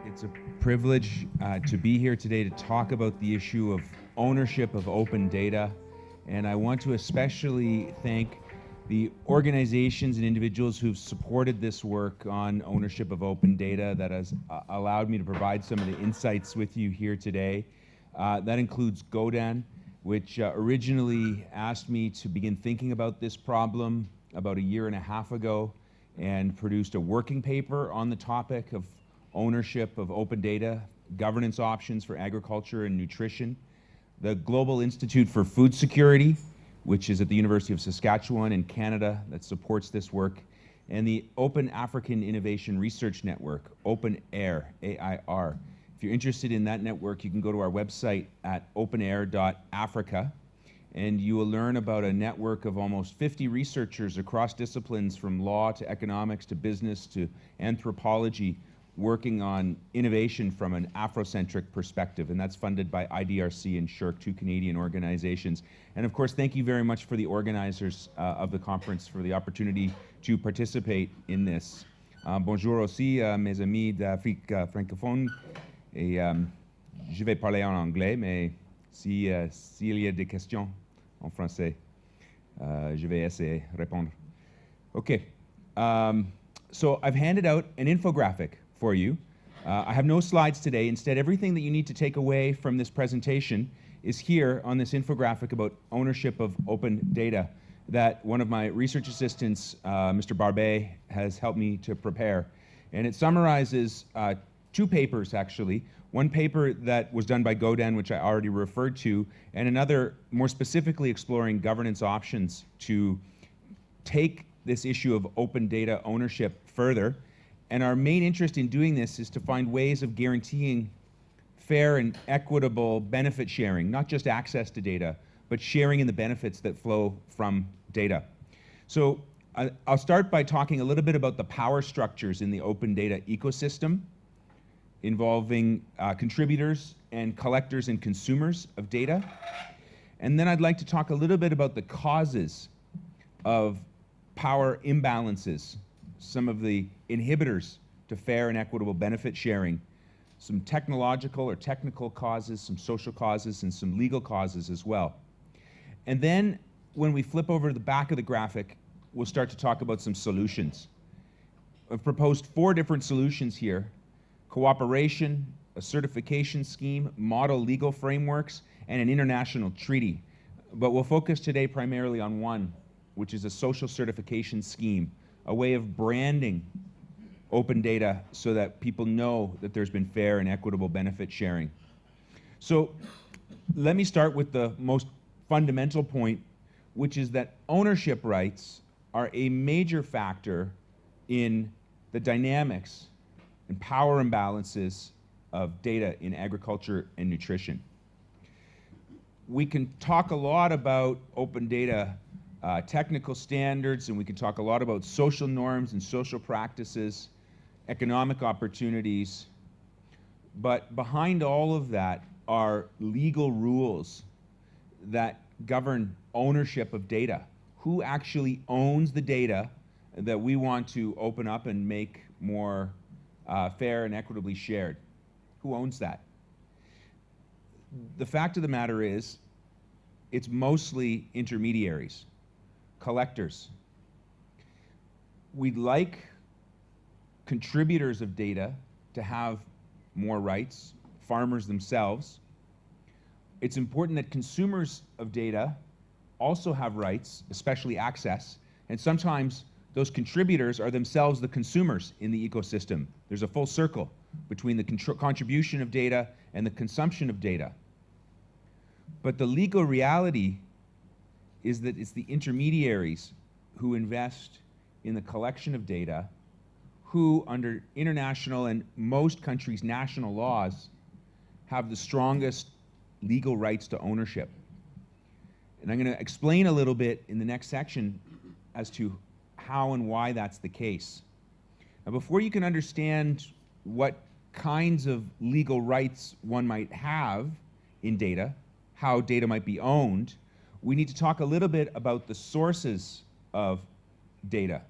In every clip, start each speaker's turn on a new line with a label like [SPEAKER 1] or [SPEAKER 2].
[SPEAKER 1] It's a privilege to be here today to talk about the issue of ownership of open data. And I want to especially thank the organizations and individuals who've supported this work on ownership of open data that has allowed me to provide some of the insights with you here today. That includes GODAN, which originally asked me to begin thinking about this problem about a year and a half ago and produced a working paper on the topic of ownership of open data, governance options for agriculture and nutrition. The Global Institute for Food Security, which is at the University of Saskatchewan in Canada, that supports this work, and the Open African Innovation Research Network, Open AIR, A-I-R. If you're interested in that network, you can go to our website at openair.africa, and you will learn about a network of almost 50 researchers across disciplines from law to economics to business to anthropology, working on innovation from an Afrocentric perspective, and that's funded by IDRC and SSHRC, two Canadian organizations. And of course, thank you very much for the organizers of the conference for the opportunity to participate in this. Bonjour aussi, mes amis d'Afrique francophone. Et je vais parler en anglais, mais s'il y a des questions en français, je vais essayer de répondre. Okay, so I've handed out an infographic for you. I have no slides today. Instead, everything that you need to take away from this presentation is here on this infographic about ownership of open data that one of my research assistants, Mr. Barbet, has helped me to prepare. And it summarizes two papers, actually. One paper that was done by GODAN, which I already referred to, and another more specifically exploring governance options to take this issue of open data ownership further. And our main interest in doing this is to find ways of guaranteeing fair and equitable benefit sharing, not just access to data, but sharing in the benefits that flow from data. So I'll start by talking a little bit about the power structures in the open data ecosystem involving contributors and collectors and consumers of data. And then I'd like to talk a little bit about the causes of power imbalances, some of the inhibitors to fair and equitable benefit sharing, some technological or technical causes, some social causes, and some legal causes as well. And then when we flip over to the back of the graphic, we'll start to talk about some solutions. I've proposed 4 different solutions here: cooperation, a certification scheme, model legal frameworks, and an international treaty. But we'll focus today primarily on one, which is a social certification scheme, a way of branding open data so that people know that there's been fair and equitable benefit sharing. So let me start with the most fundamental point, which is that ownership rights are a major factor in the dynamics and power imbalances of data in agriculture and nutrition. We can talk a lot about open data technical standards, and we can talk a lot about social norms and social practices, economic opportunities, but behind all of that are legal rules that govern ownership of data. Who actually owns the data that we want to open up and make more fair and equitably shared? Who owns that? The fact of the matter is, it's mostly intermediaries, collectors. We'd like contributors of data to have more rights, farmers themselves. It's important that consumers of data also have rights, especially access, and sometimes those contributors are themselves the consumers in the ecosystem. There's a full circle between the contribution of data and the consumption of data. But the legal reality is that it's the intermediaries who invest in the collection of data, who, under international and most countries' national laws, have the strongest legal rights to ownership. And I'm going to explain a little bit in the next section as to how and why that's the case. Now, before you can understand what kinds of legal rights one might have in data, how data might be owned, we need to talk a little bit about the sources of data.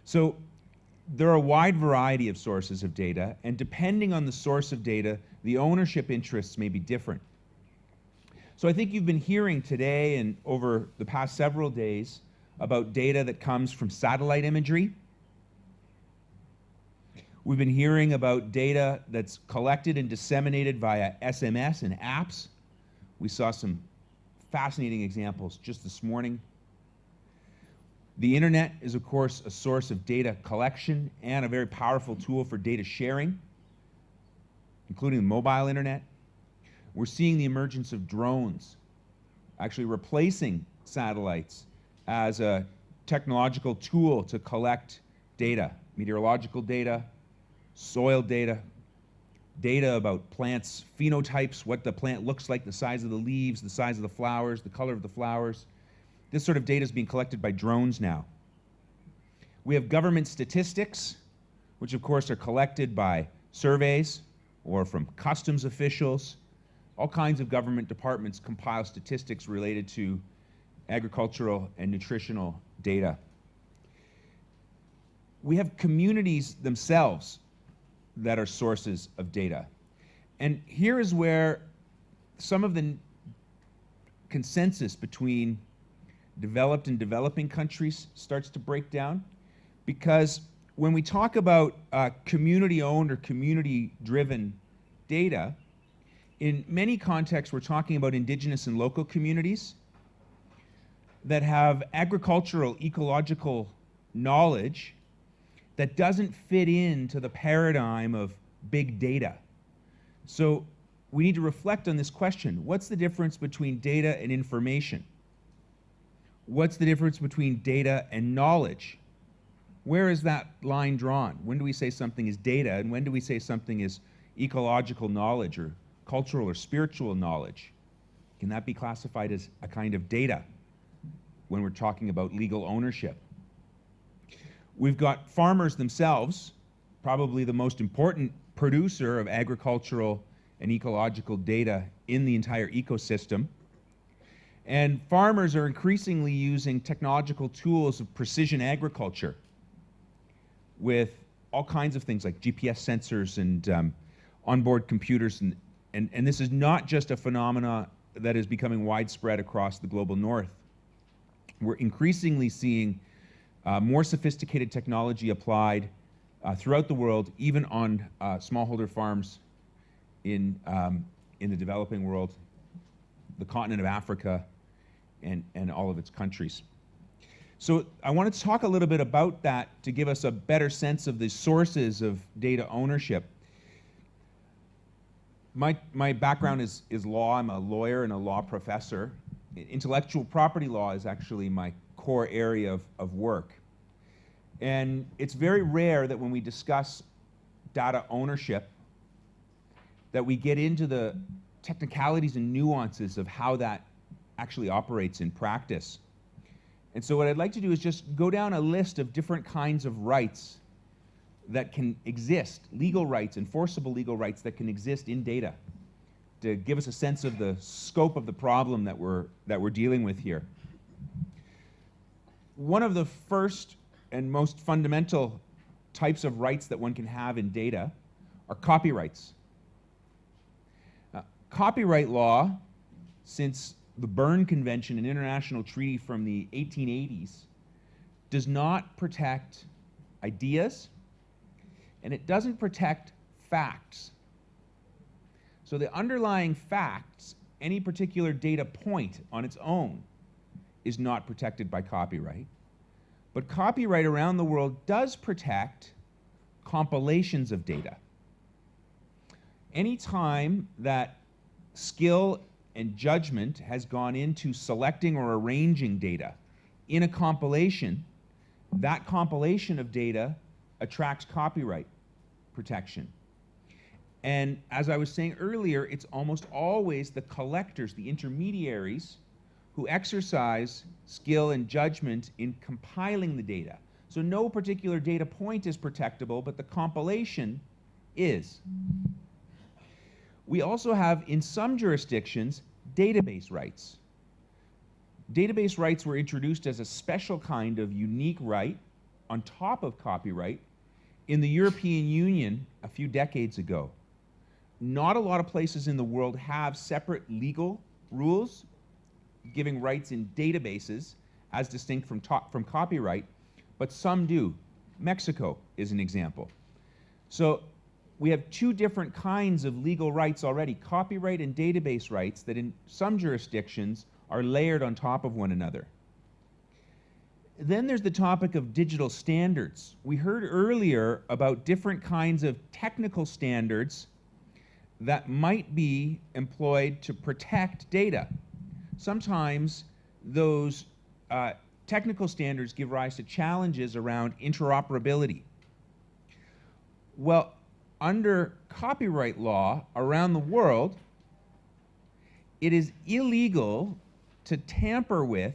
[SPEAKER 1] So there are a wide variety of sources of data, and depending on the source of data, the ownership interests may be different. So I think you've been hearing today and over the past several days about data that comes from satellite imagery. We've been hearing about data that's collected and disseminated via SMS and apps. We saw some fascinating examples just this morning. The internet is, of course, a source of data collection and a very powerful tool for data sharing, including the mobile internet. We're seeing the emergence of drones, actually replacing satellites as a technological tool to collect data, meteorological data, soil data, data about plants' phenotypes, what the plant looks like, the size of the leaves, the size of the flowers, the color of the flowers. This sort of data is being collected by drones now. We have government statistics, which of course are collected by surveys or from customs officials. All kinds of government departments compile statistics related to agricultural and nutritional data. We have communities themselves that are sources of data. And here is where some of the consensus between developed and developing countries starts to break down, because when we talk about community-owned or community-driven data, in many contexts we're talking about indigenous and local communities that have agricultural, ecological knowledge that doesn't fit into the paradigm of big data. So we need to reflect on this question. What's the difference between data and information? What's the difference between data and knowledge? Where is that line drawn? When do we say something is data, and when do we say something is ecological knowledge or cultural or spiritual knowledge? Can that be classified as a kind of data when we're talking about legal ownership? We've got farmers themselves, probably the most important producer of agricultural and ecological data in the entire ecosystem. And farmers are increasingly using technological tools of precision agriculture with all kinds of things like GPS sensors and onboard computers. And this is not just a phenomena that is becoming widespread across the global north. We're increasingly seeing more sophisticated technology applied throughout the world, even on smallholder farms in the developing world, the continent of Africa, and all of its countries. So I wanted to talk a little bit about that to give us a better sense of the sources of data ownership. My background is law. I'm a lawyer and a law professor. Intellectual property law is actually my core area of work. And it's very rare that when we discuss data ownership that we get into the technicalities and nuances of how that actually operates in practice. And so what I'd like to do is just go down a list of different kinds of rights that can exist, legal rights, enforceable legal rights that can exist in data, to give us a sense of the scope of the problem that we're dealing with here. One of the first and most fundamental types of rights that one can have in data are copyrights. Copyright law, since the Berne Convention, an international treaty from the 1880s, does not protect ideas, and it doesn't protect facts. So the underlying facts, any particular data point on its own, is not protected by copyright. But copyright around the world does protect compilations of data. Any time that skill and judgment has gone into selecting or arranging data in a compilation, that compilation of data attracts copyright protection. And as I was saying earlier, it's almost always the collectors, the intermediaries, who exercise skill and judgment in compiling the data. So no particular data point is protectable, but the compilation is. We also have, in some jurisdictions, database rights. Database rights were introduced as a special kind of unique right on top of copyright in the European Union a few decades ago, not a lot of places in the world have separate legal rules giving rights in databases as distinct from copyright, but some do. Mexico is an example. So we have two different kinds of legal rights already, copyright and database rights, that in some jurisdictions are layered on top of one another. Then there's the topic of digital standards. We heard earlier about different kinds of technical standards that might be employed to protect data. Sometimes those technical standards give rise to challenges around interoperability. Well, under copyright law around the world, it is illegal to tamper with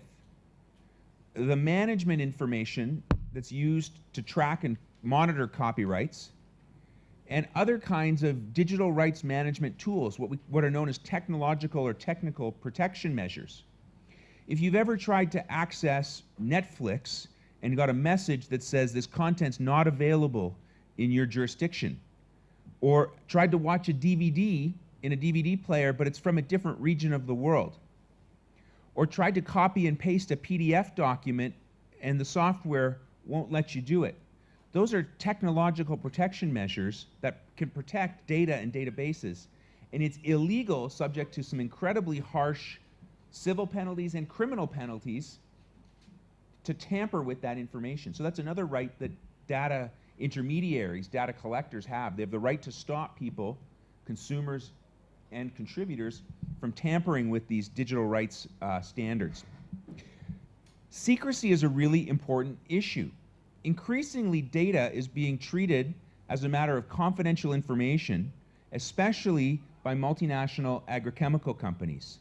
[SPEAKER 1] the management information that's used to track and monitor copyrights and other kinds of digital rights management tools, what are known as technological or technical protection measures. If you've ever tried to access Netflix and got a message that says this content's not available in your jurisdiction, or tried to watch a DVD in a DVD player but it's from a different region of the world, or tried to copy and paste a PDF document and the software won't let you do it. Those are technological protection measures that can protect data and databases, and it's illegal, subject to some incredibly harsh civil penalties and criminal penalties, to tamper with that information. So that's another right that data intermediaries, data collectors have. They have the right to stop people, consumers and contributors, from tampering with these digital rights standards. Secrecy is a really important issue. Increasingly, data is being treated as a matter of confidential information, especially by multinational agrochemical companies.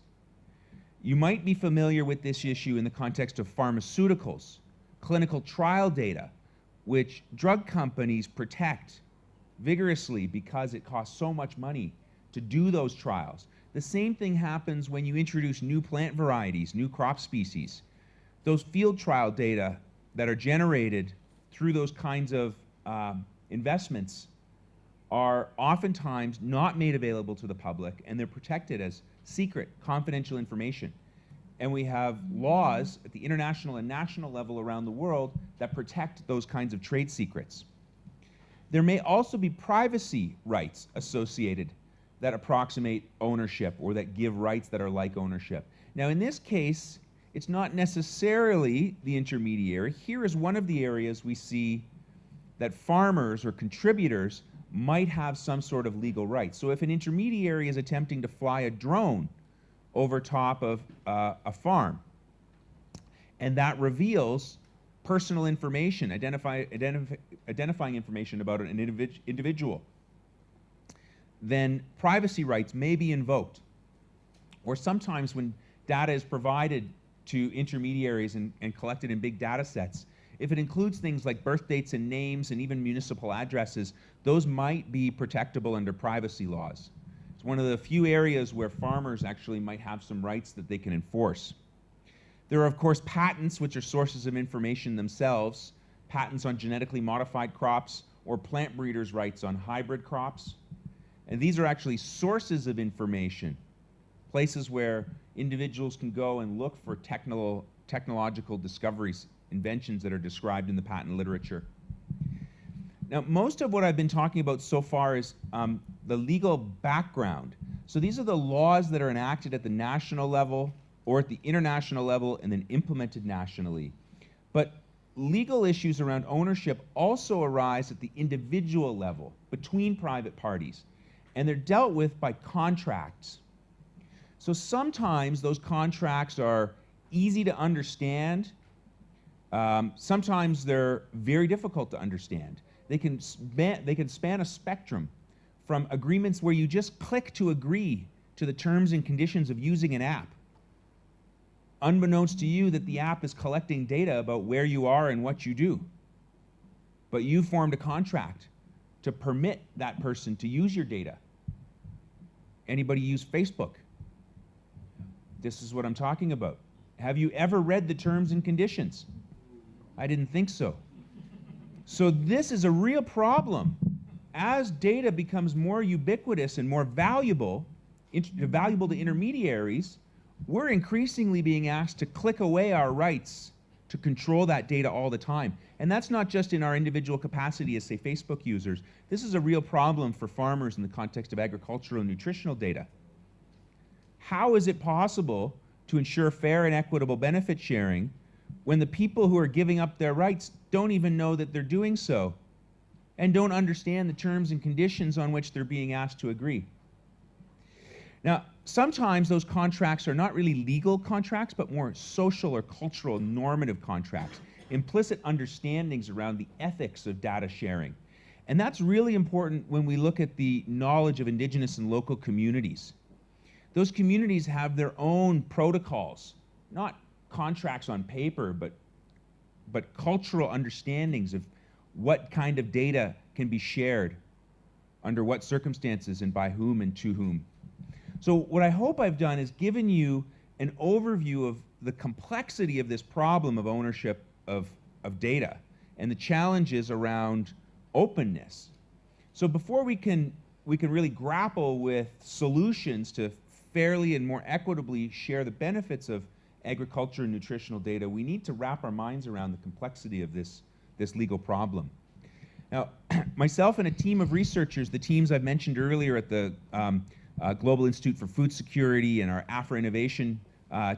[SPEAKER 1] You might be familiar with this issue in the context of pharmaceuticals, clinical trial data, which drug companies protect vigorously because it costs so much money to do those trials. The same thing happens when you introduce new plant varieties, new crop species. Those field trial data that are generated through those kinds of investments are oftentimes not made available to the public, and they're protected as secret, confidential information. And we have laws at the international and national level around the world that protect those kinds of trade secrets. There may also be privacy rights associated that approximate ownership or that give rights that are like ownership. Now, in this case, it's not necessarily the intermediary. Here is one of the areas we see that farmers or contributors might have some sort of legal rights. So if an intermediary is attempting to fly a drone over top of a farm, and that reveals personal information, identifying information about an individual, then privacy rights may be invoked. Or sometimes when data is provided to intermediaries and collected in big data sets, if it includes things like birth dates and names and even municipal addresses, those might be protectable under privacy laws. It's one of the few areas where farmers actually might have some rights that they can enforce. There are, of course, patents, which are sources of information themselves, patents on genetically modified crops, or plant breeders' rights on hybrid crops. And these are actually sources of information, places where individuals can go and look for technological discoveries, inventions that are described in the patent literature. Now, most of what I've been talking about so far is the legal background. So these are the laws that are enacted at the national level or at the international level and then implemented nationally. But legal issues around ownership also arise at the individual level between private parties, and they're dealt with by contracts. So sometimes those contracts are easy to understand. Sometimes they're very difficult to understand. They can span a spectrum from agreements where you just click to agree to the terms and conditions of using an app, unbeknownst to you that the app is collecting data about where you are and what you do. But you formed a contract to permit that person to use your data. Anybody use Facebook? This is what I'm talking about. Have you ever read the terms and conditions? I didn't think so. So this is a real problem. As data becomes more ubiquitous and more valuable to intermediaries, we're increasingly being asked to click away our rights to control that data all the time. And that's not just in our individual capacity as, say, Facebook users. This is a real problem for farmers in the context of agricultural and nutritional data. How is it possible to ensure fair and equitable benefit sharing when the people who are giving up their rights don't even know that they're doing so and don't understand the terms and conditions on which they're being asked to agree? Now, sometimes those contracts are not really legal contracts, but more social or cultural normative contracts, implicit understandings around the ethics of data sharing. And that's really important when we look at the knowledge of indigenous and local communities. Those communities have their own protocols, not contracts on paper, but cultural understandings of what kind of data can be shared, under what circumstances, and by whom and to whom. So what I hope I've done is given you an overview of the complexity of this problem of ownership of data and the challenges around openness. So before we can really grapple with solutions to fairly and more equitably share the benefits of agriculture and nutritional data, we need to wrap our minds around the complexity of this legal problem. Now, myself and a team of researchers, the teams I've mentioned earlier at the Global Institute for Food Security and our AFRA Innovation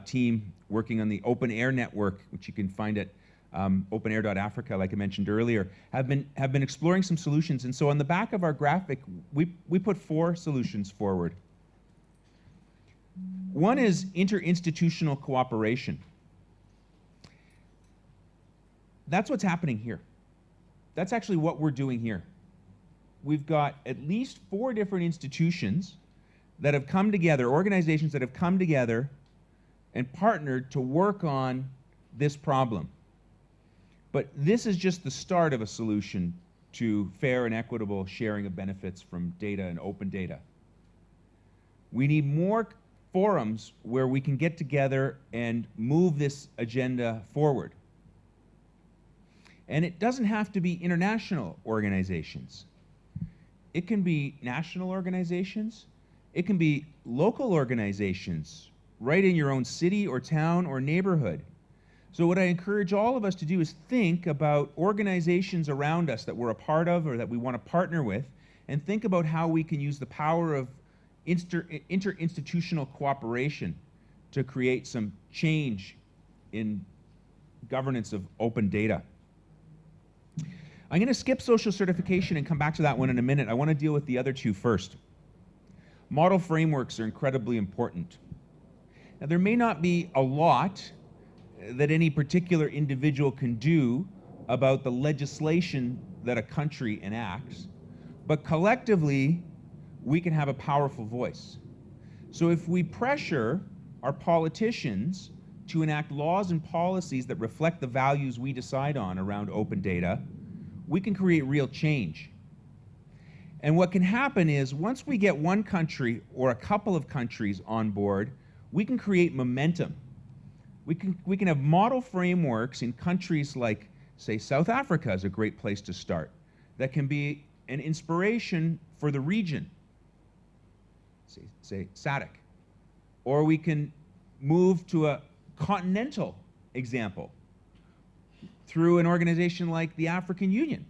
[SPEAKER 1] team working on the Open Air Network, which you can find at openair.africa, like I mentioned earlier, have been exploring some solutions. And so on the back of our graphic, we put 4 solutions forward. One is interinstitutional cooperation. That's what's happening here. That's actually what we're doing here. We've got at least 4 different institutions that have come together, organizations that have come together and partnered to work on this problem. But this is just the start of a solution to fair and equitable sharing of benefits from data and open data. We need more forums where we can get together and move this agenda forward. And it doesn't have to be international organizations. It can be national organizations. It can be local organizations right in your own city or town or neighborhood. So what I encourage all of us to do is think about organizations around us that we're a part of or that we want to partner with, and think about how we can use the power of interinstitutional cooperation to create some change in governance of open data. I'm going to skip social certification and come back to that one in a minute. I want to deal with the other 2 first. Model frameworks are incredibly important. Now, there may not be a lot that any particular individual can do about the legislation that a country enacts, but collectively, we can have a powerful voice. So if we pressure our politicians to enact laws and policies that reflect the values we decide on around open data, we can create real change. And what can happen is once we get one country or a couple of countries on board, we can create momentum. We can have model frameworks in countries like, say, South Africa is a great place to start, that can be an inspiration for the region, say SADC. Or we can move to a continental example through an organization like the African Union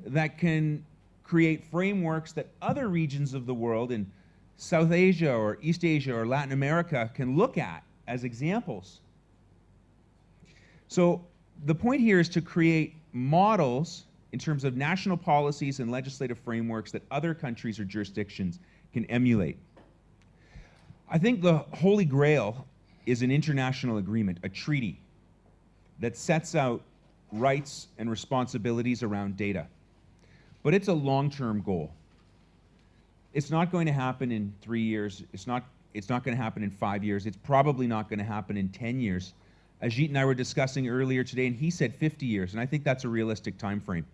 [SPEAKER 1] that can create frameworks that other regions of the world in South Asia or East Asia or Latin America can look at as examples. So the point here is to create models in terms of national policies and legislative frameworks that other countries or jurisdictions can emulate. I think the Holy Grail is an international agreement, a treaty, that sets out rights and responsibilities around data. But it's a long-term goal. It's not going to happen in 3 years. It's not going to happen in 5 years. It's probably not going to happen in 10 years. Ajit and I were discussing earlier today, and he said 50 years, and I think that's a realistic time frame.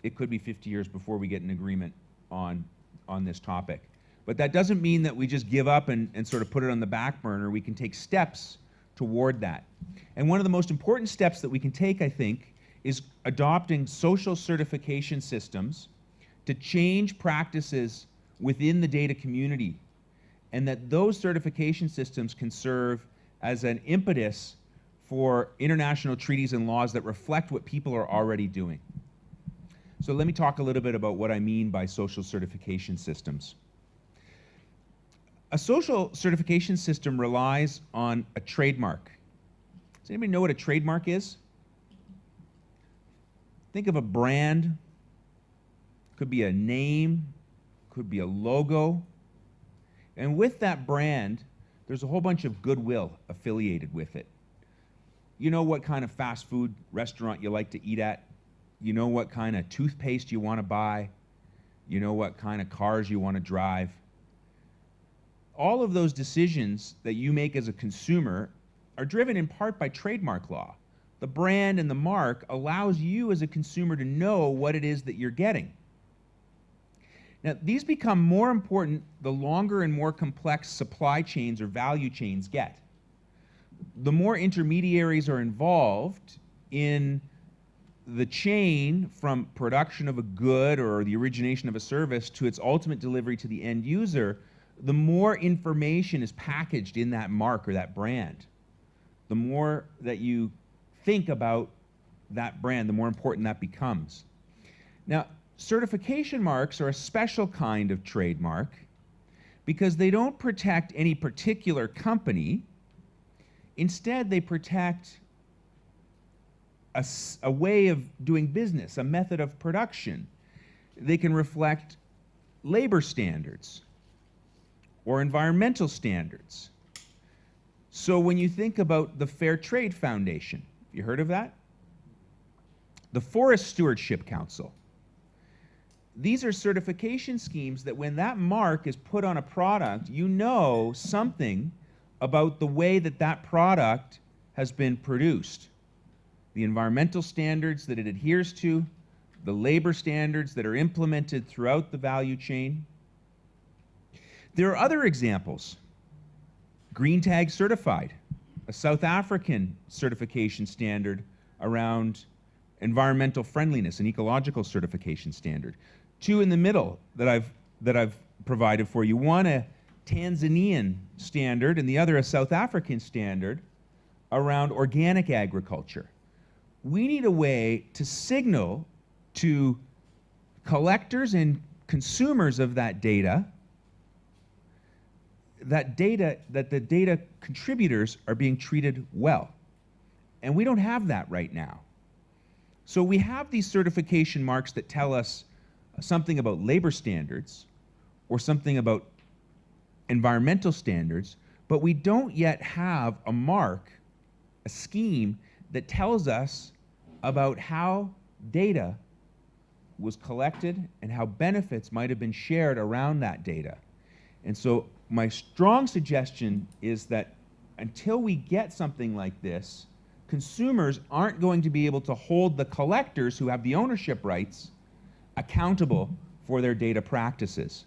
[SPEAKER 1] It could be 50 years before we get an agreement on this topic. But that doesn't mean that we just give up and sort of put it on the back burner. We can take steps toward that. And one of the most important steps that we can take, I think, is adopting social certification systems to change practices within the data community, and that those certification systems can serve as an impetus for international treaties and laws that reflect what people are already doing. So let me talk a little bit about what I mean by social certification systems. A social certification system relies on a trademark. Does anybody know what a trademark is? Think of a brand. Could be a name, could be a logo. And with that brand, there's a whole bunch of goodwill affiliated with it. You know what kind of fast food restaurant you like to eat at. You know what kind of toothpaste you want to buy. You know what kind of cars you want to drive. All of those decisions that you make as a consumer are driven in part by trademark law. The brand and the mark allows you as a consumer to know what it is that you're getting. Now, these become more important the longer and more complex supply chains or value chains get. The more intermediaries are involved in the chain from production of a good or the origination of a service to its ultimate delivery to the end user, the more information is packaged in that mark or that brand. The more that you think about that brand, the more important that becomes. Now, certification marks are a special kind of trademark because they don't protect any particular company. Instead, they protect a way of doing business, a method of production. They can reflect labor standards or environmental standards. So when you think about the Fair Trade Foundation, you heard of that? The Forest Stewardship Council. These are certification schemes that when that mark is put on a product, you know something about the way that that product has been produced. The environmental standards that it adheres to, the labor standards that are implemented throughout the value chain. There are other examples. Green Tag Certified, a South African certification standard around environmental friendliness, an ecological certification standard. Two in the middle that I've provided for you. One a Tanzanian standard and the other a South African standard around organic agriculture. We need a way to signal to collectors and consumers of that data that the data contributors are being treated well. And we don't have that right now. So we have these certification marks that tell us something about labor standards or something about environmental standards, but we don't yet have a mark, a scheme that tells us about how data was collected and how benefits might have been shared around that data. And so my strong suggestion is that until we get something like this, consumers aren't going to be able to hold the collectors who have the ownership rights accountable for their data practices.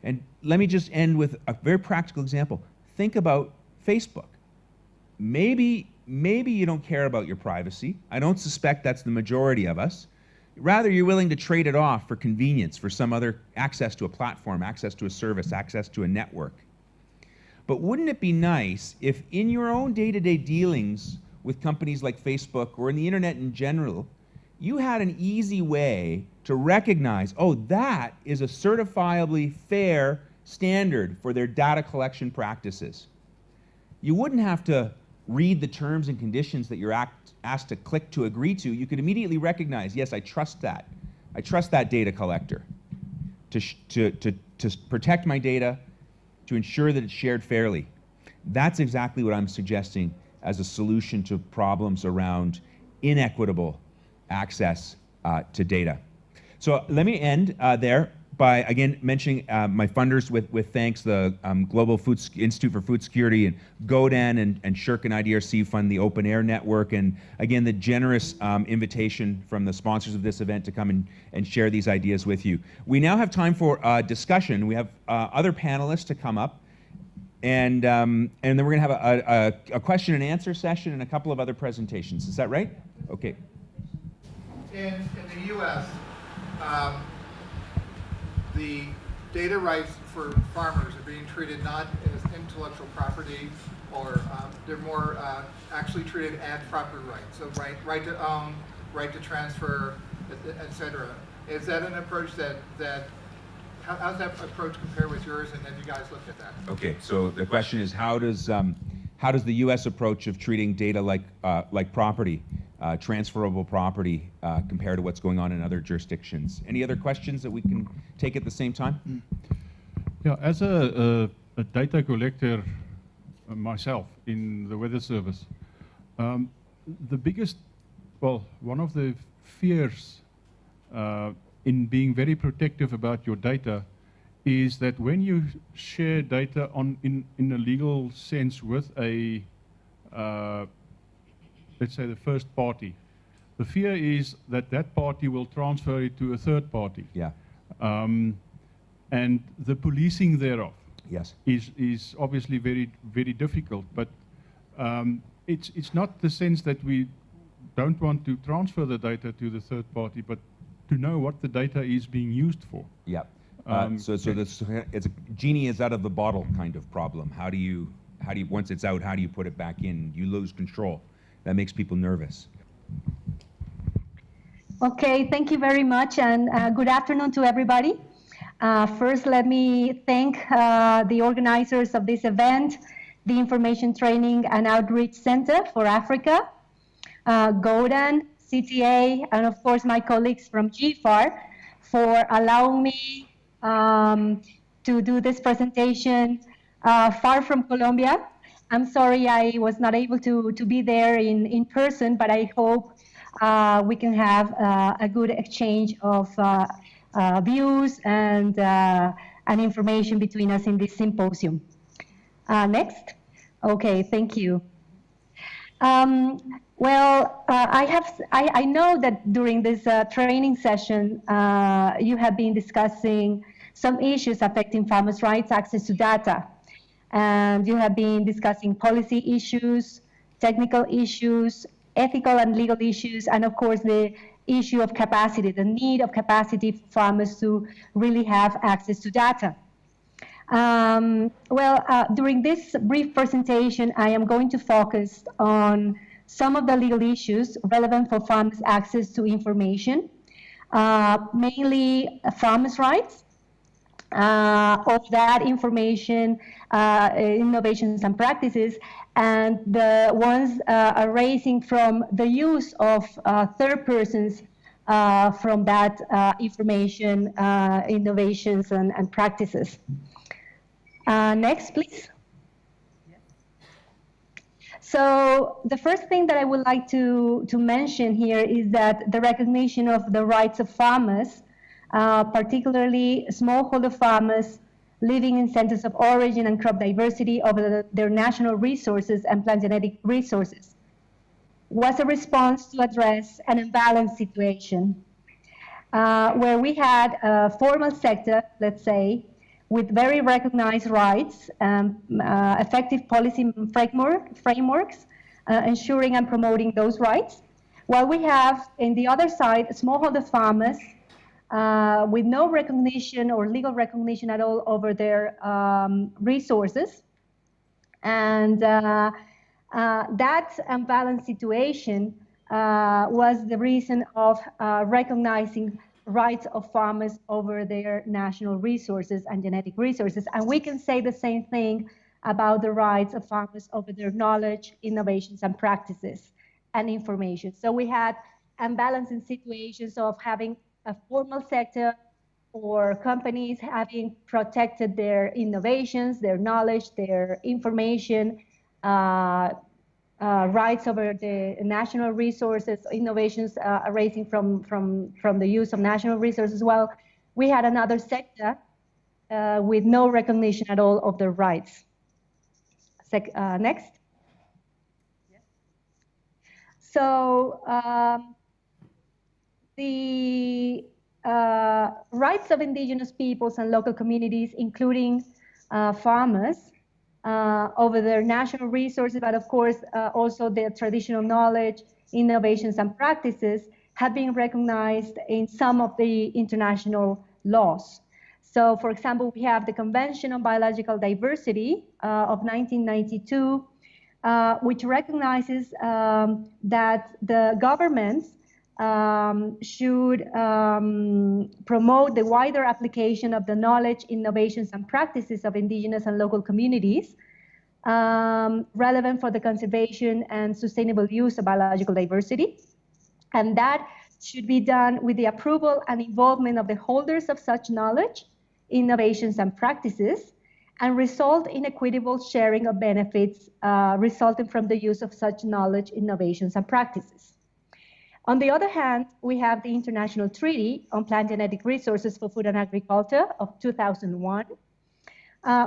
[SPEAKER 1] And let me just end with a very practical example. Think about Facebook. Maybe you don't care about your privacy. I don't suspect that's the majority of us. Rather, you're willing to trade it off for convenience, for some other access to a platform, access to a service, access to a network. But wouldn't it be nice if in your own day-to-day dealings with companies like Facebook or in the internet in general, you had an easy way to recognize, oh, that is a certifiably fair standard for their data collection practices. You wouldn't have to read the terms and conditions that you're asked to click to agree to. You could immediately recognize, yes, I trust that. I trust that data collector to protect my data, to ensure that it's shared fairly. That's exactly what I'm suggesting as a solution to problems around inequitable access to data. So let me end there by, again, mentioning my funders with thanks, the Global Institute for Food Security and GODAN and Shirk and IDRC fund the Open Air Network, and again, the generous invitation from the sponsors of this event to come and share these ideas with you. We now have time for discussion. We have other panelists to come up. and then we're going to have a question and answer session and a couple of other presentations. Is that right? Okay.
[SPEAKER 2] In the U.S., the data rights for farmers are being treated not as intellectual property, or they're more actually treated as property rights. So right to own, right to transfer, etc. Is that an approach how does that approach compare with yours, and have you guys looked at that?
[SPEAKER 1] Okay, so the question is, how does the U.S. approach of treating data like property, transferable property, compare to what's going on in other jurisdictions? Any other questions that we can take at the same time?
[SPEAKER 3] Yeah, as a data collector myself in the Weather Service, the biggest, well, one of the fears in being very protective about your data is that when you share data in a legal sense with a, let's say, the first party, the fear is that that party will transfer it to a third party.
[SPEAKER 1] Yeah.
[SPEAKER 3] And the policing thereof,
[SPEAKER 1] yes,
[SPEAKER 3] is obviously very, very difficult. But it's not the sense that we don't want to transfer the data to the third party, but to know what the data is being used for.
[SPEAKER 1] Yeah. So this, it's a genie is out of the bottle kind of problem. How do you once it's out, how do you put it back in? You lose control. That makes people nervous.
[SPEAKER 4] Okay, thank you very much, and good afternoon to everybody. First, let me thank the organizers of this event, the Information Training and Outreach Center for Africa, GODAN, CTA, and of course my colleagues from GFAR for allowing me to do this presentation far from Colombia. I'm sorry I was not able to be there in person, but I hope we can have a good exchange of views and information between us in this symposium. Next. Okay, thank you. Well, I know that during this training session, you have been discussing some issues affecting farmers' rights access to data. And you have been discussing policy issues, technical issues, ethical and legal issues, and of course the issue of capacity, the need of capacity for farmers to really have access to data. During this brief presentation, I am going to focus on some of the legal issues relevant for farmers' access to information, mainly farmers' rights, of that information, innovations and practices, and the ones arising from the use of third persons from that information, innovations and practices. Next, please. So the first thing that I would like to mention here is that the recognition of the rights of farmers, particularly smallholder farmers living in centers of origin and crop diversity over their national resources and plant genetic resources, was a response to address an imbalanced situation where we had a formal sector, let's say, with very recognized rights, effective policy frameworks, ensuring and promoting those rights, while we have, in the other side, smallholder farmers with no recognition or legal recognition at all over their resources. And that unbalanced situation was the reason of recognizing rights of farmers over their national resources and genetic resources. And we can say the same thing about the rights of farmers over their knowledge, innovations, and practices and information. So we had unbalancing situations of having a formal sector or companies having protected their innovations, their knowledge, their information, rights over the national resources, innovations arising from the use of national resources. Well, we had another sector with no recognition at all of their rights. Next. So the rights of indigenous peoples and local communities, including farmers, over their national resources, but of course also their traditional knowledge, innovations, and practices have been recognized in some of the international laws. So, for example, we have the Convention on Biological Diversity of 1992, which recognizes that the governments should promote the wider application of the knowledge, innovations, and practices of indigenous and local communities relevant for the conservation and sustainable use of biological diversity. And that should be done with the approval and involvement of the holders of such knowledge, innovations, and practices, and result in equitable sharing of benefits resulting from the use of such knowledge, innovations, and practices. On the other hand, we have the International Treaty on Plant Genetic Resources for Food and Agriculture of 2001,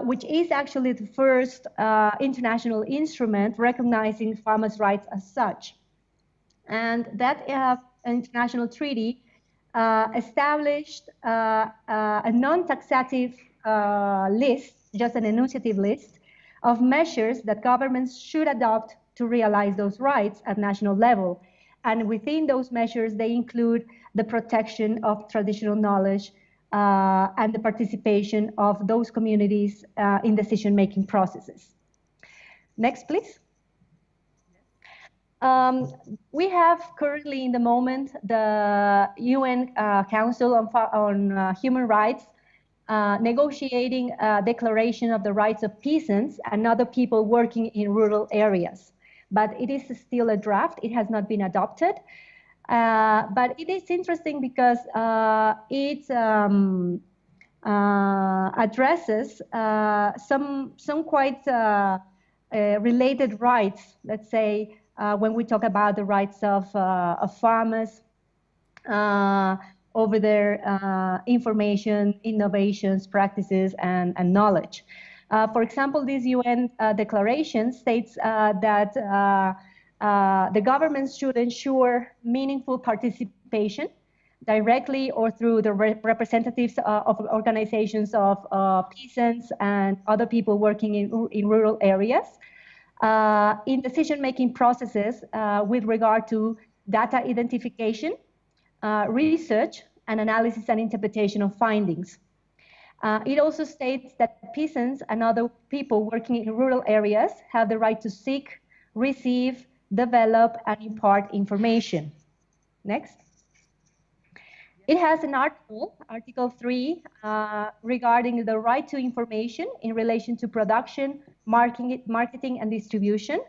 [SPEAKER 4] which is actually the first international instrument recognizing farmers' rights as such. And that international treaty established a non-taxative list, just an enunciative list, of measures that governments should adopt to realize those rights at national level. And within those measures, they include the protection of traditional knowledge and the participation of those communities in decision-making processes. Next, please. We have currently in the moment the UN Council on Human Rights negotiating a declaration of the rights of peasants and other people working in rural areas. But it is still a draft. It has not been adopted. But it is interesting because it addresses some quite related rights, let's say, when we talk about the rights of farmers over their information, innovations, practices, and knowledge. For example, this UN declaration states that the governments should ensure meaningful participation directly or through the representatives of organizations of peasants and other people working in rural areas in decision-making processes with regard to data identification, research, and analysis and interpretation of findings. It also states that peasants and other people working in rural areas have the right to seek, receive, develop, and impart information. Next. It has an article, Article 3, regarding the right to information in relation to production, marketing, and distribution,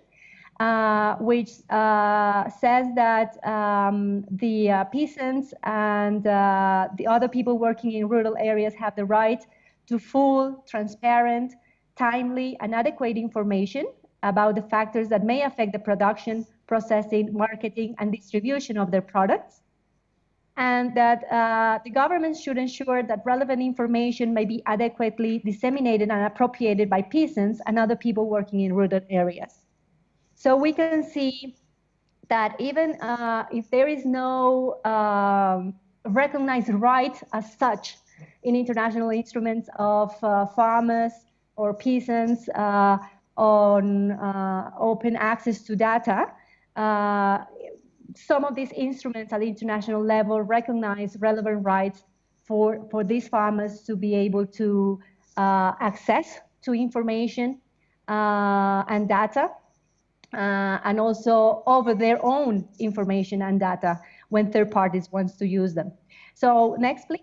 [SPEAKER 4] which says that the peasants and the other people working in rural areas have the right to full, transparent, timely, and adequate information about the factors that may affect the production, processing, marketing, and distribution of their products, and that the government should ensure that relevant information may be adequately disseminated and appropriated by peasants and other people working in rural areas. So we can see that even if there is no recognized right as such in international instruments of farmers or peasants on open access to data, some of these instruments at the international level recognize relevant rights for these farmers to be able to access to information and data, and also over their own information and data when third parties wants to use them. So next, please.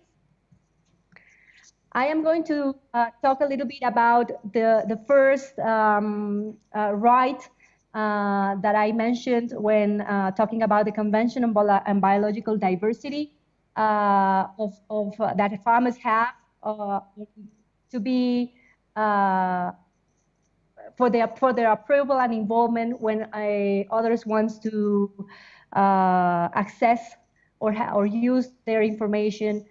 [SPEAKER 4] I am going to talk a little bit about the first right that I mentioned when talking about the Convention on Biological Diversity that farmers have to be for their approval and involvement when others wants to access or use their information,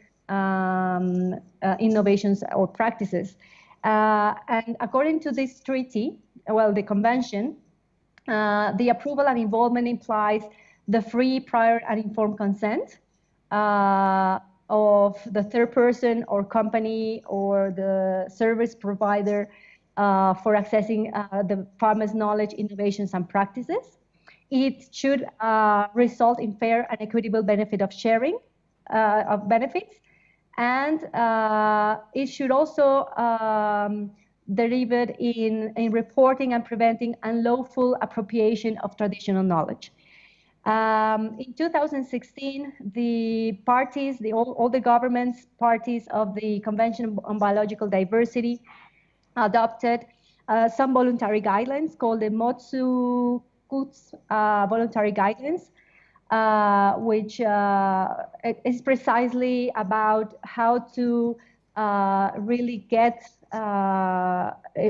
[SPEAKER 4] innovations or practices. And according to this treaty, well, the convention, the approval and involvement implies the free, prior, and informed consent of the third person or company or the service provider for accessing the farmers' knowledge, innovations, and practices. It should result in fair and equitable benefit of sharing of benefits, and it should also deliver in reporting and preventing unlawful appropriation of traditional knowledge. In 2016, the parties, all the governments parties of the Convention on Biological Diversity adopted some voluntary guidelines called the Motsu-Kuts voluntary guidelines, which is precisely about how to really get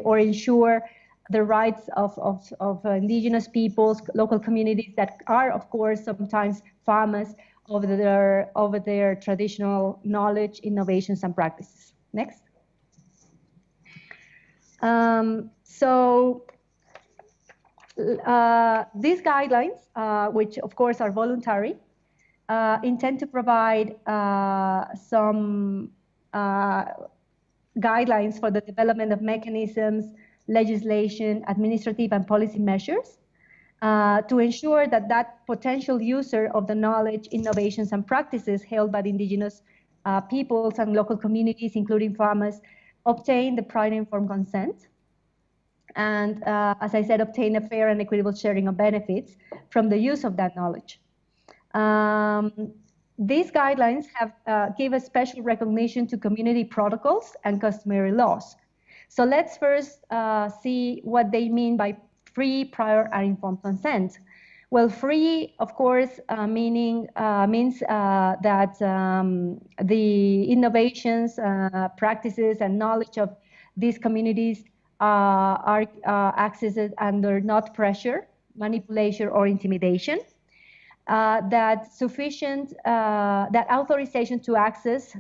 [SPEAKER 4] or ensure the rights of indigenous peoples, local communities that are, of course, sometimes farmers over their traditional knowledge, innovations, and practices. Next. These guidelines, which of course are voluntary, intend to provide some guidelines for the development of mechanisms, legislation, administrative and policy measures to ensure that that potential user of the knowledge, innovations, and practices held by the indigenous peoples and local communities, including farmers, obtain the prior informed consent. And as I said, obtain a fair and equitable sharing of benefits from the use of that knowledge. These guidelines give a special recognition to community protocols and customary laws. So let's first see what they mean by free, prior, and informed consent. Well, free, of course, means that the innovations, practices, and knowledge of these communities are accessed under not pressure, manipulation, or intimidation. That authorization to access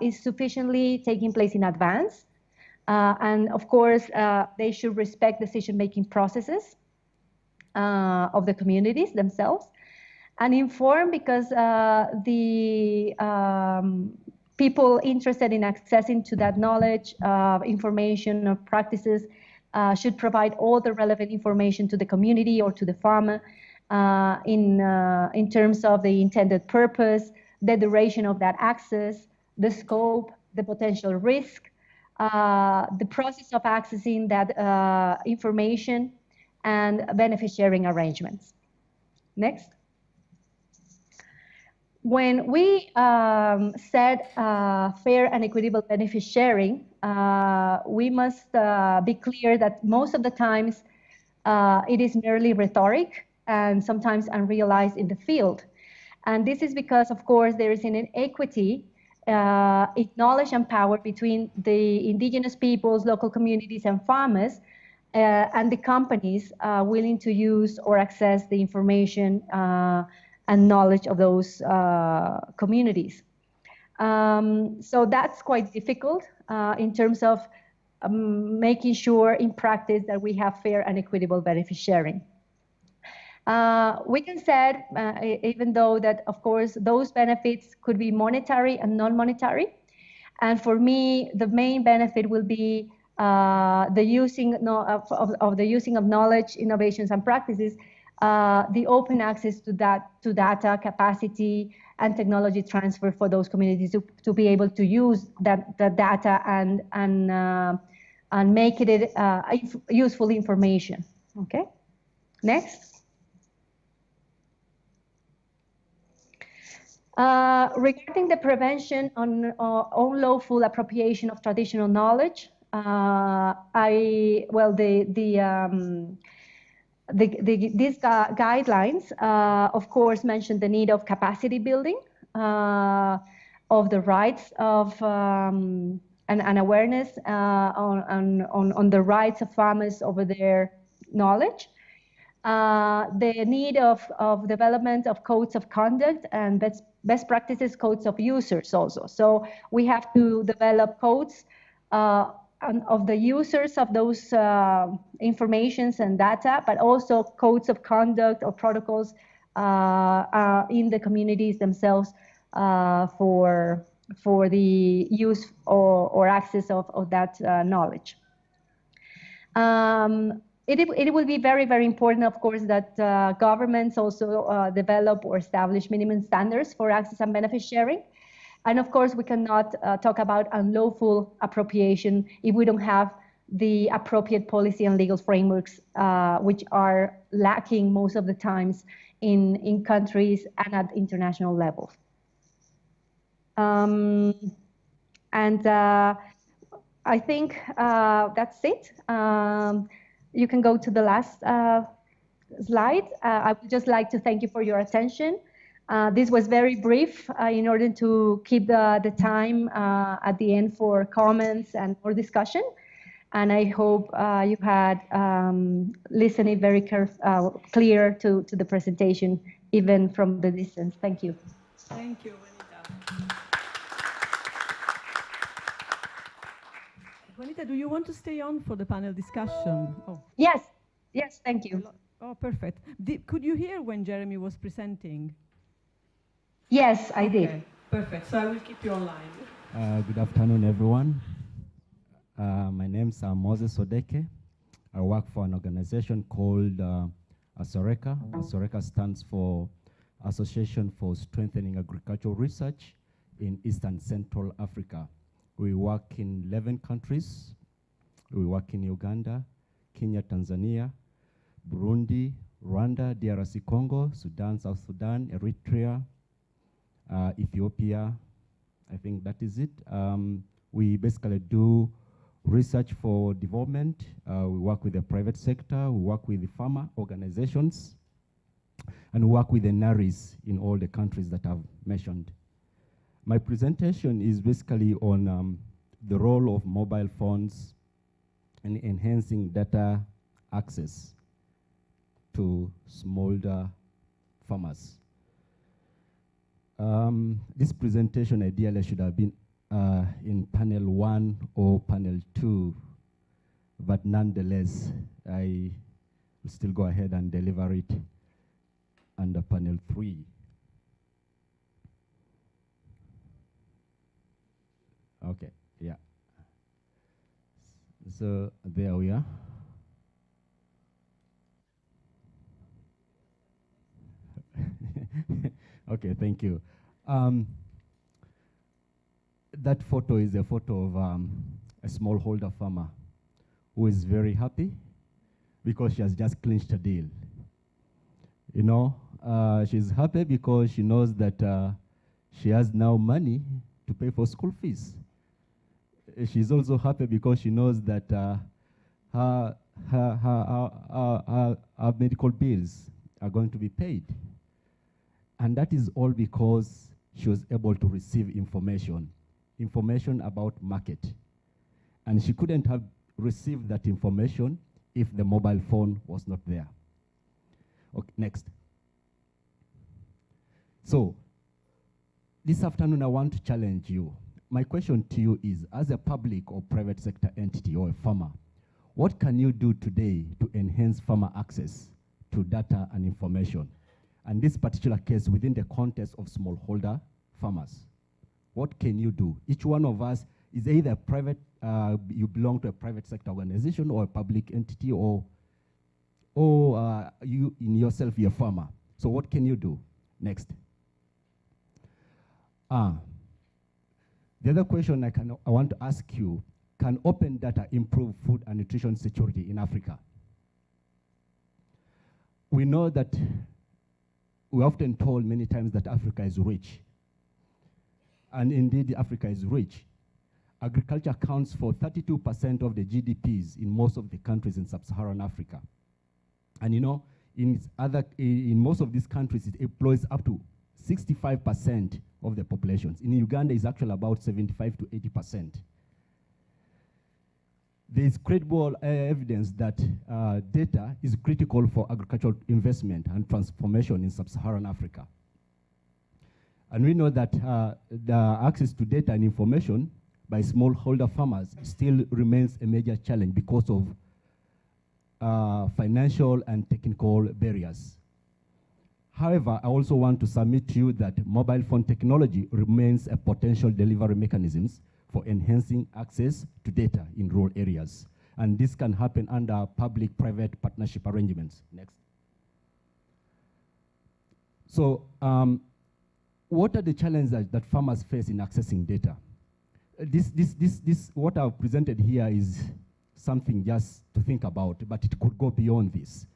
[SPEAKER 4] is sufficiently taking place in advance. And of course, they should respect decision-making processes of the communities themselves, and inform because the people interested in accessing to that knowledge, information, or practices should provide all the relevant information to the community or to the farmer in terms of the intended purpose, the duration of that access, the scope, the potential risk, the process of accessing that information, and benefit sharing arrangements. Next. When we set fair and equitable benefit sharing, we must be clear that most of the times it is merely rhetoric and sometimes unrealized in the field. And this is because, of course, there is an inequity in knowledge and power between the indigenous peoples, local communities, and farmers, and the companies willing to use or access the information and knowledge of those communities. So that's quite difficult in terms of making sure in practice that we have fair and equitable benefit sharing. We can say, even though that, of course, those benefits could be monetary and non-monetary. And for me, the main benefit will be the using of the using of knowledge, innovations, and practices, the open access to data, capacity, and technology transfer for those communities to be able to use the data and make it useful information. Okay, next. Regarding the prevention on unlawful appropriation of traditional knowledge, these guidelines, of course, mention the need of capacity building, of the rights of and awareness on the rights of farmers over their knowledge. The need of development of codes of conduct and best practices codes of users also. So we have to develop codes of the users of those informations and data, but also codes of conduct or protocols in the communities themselves for the use or access of that knowledge. It will be very, very important, of course, that governments also develop or establish minimum standards for access and benefit sharing. And of course, we cannot talk about unlawful appropriation if we don't have the appropriate policy and legal frameworks, which are lacking most of the times in countries and at international levels. I think that's it. You can go to the last slide. I would just like to thank you for your attention. This was very brief in order to keep the time at the end for comments and for discussion. And I hope you had listened very clear to the presentation, even from the distance. Thank you.
[SPEAKER 5] Thank you, Juanita. Juanita, do you want to stay on for the panel discussion? Oh.
[SPEAKER 4] Yes, yes, thank you.
[SPEAKER 5] Oh, perfect. Could you hear when Jeremy was presenting?
[SPEAKER 4] Yes, I did.
[SPEAKER 5] Okay, perfect. So I will keep you online.
[SPEAKER 6] Good afternoon, everyone. My name is Moses Odeke. I work for an organization called ASORECA. ASORECA stands for Association for Strengthening Agricultural Research in East and Central Africa. We work in 11 countries. We work in Uganda, Kenya, Tanzania, Burundi, Rwanda, DRC Congo, Sudan, South Sudan, Eritrea, Ethiopia. I think that is it. We basically do research for development. We work with the private sector. We work with the farmer organizations. And we work with the NARIs in all the countries that I've mentioned. My presentation is basically on the role of mobile phones in enhancing data access to smallholder farmers. This presentation ideally should have been in panel 1 or panel 2, but nonetheless, I will still go ahead and deliver it under panel 3. Okay, yeah. So there we are. Okay, thank you. That photo is a photo of a smallholder farmer who is very happy because she has just clinched a deal. You know, she's happy because she knows that she has now money to pay for school fees. She's also happy because she knows that her medical bills are going to be paid. And that is all because she was able to receive information about market. And she couldn't have received that information if the mobile phone was not there. Okay, next. So, this afternoon I want to challenge you. My question to you is, as a public or private sector entity or a farmer, what can you do today to enhance farmer access to data and information? And this particular case within the context of smallholder farmers. What can you do? Each one of us is either private, you belong to a private sector organization or a public entity, or you in yourself, you're a farmer. So what can you do? Next. The other question I want to ask you, can open data improve food and nutrition security in Africa? We know that we're often told many times that Africa is rich. And indeed, Africa is rich. Agriculture accounts for 32% of the GDPs in most of the countries in sub-Saharan Africa. And you know, in most of these countries, it employs up to 65% of the populations. In Uganda, it's actually about 75 to 80%. There is credible evidence that data is critical for agricultural investment and transformation in sub-Saharan Africa. And we know that the access to data and information by smallholder farmers still remains a major challenge because of financial and technical barriers. However, I also want to submit to you that mobile phone technology remains a potential delivery mechanism for enhancing access to data in rural areas. and this can happen under public-private partnership arrangements. Next. So what are the challenges that farmers face in accessing data? What I've presented here is something just to think about, but it could go beyond this.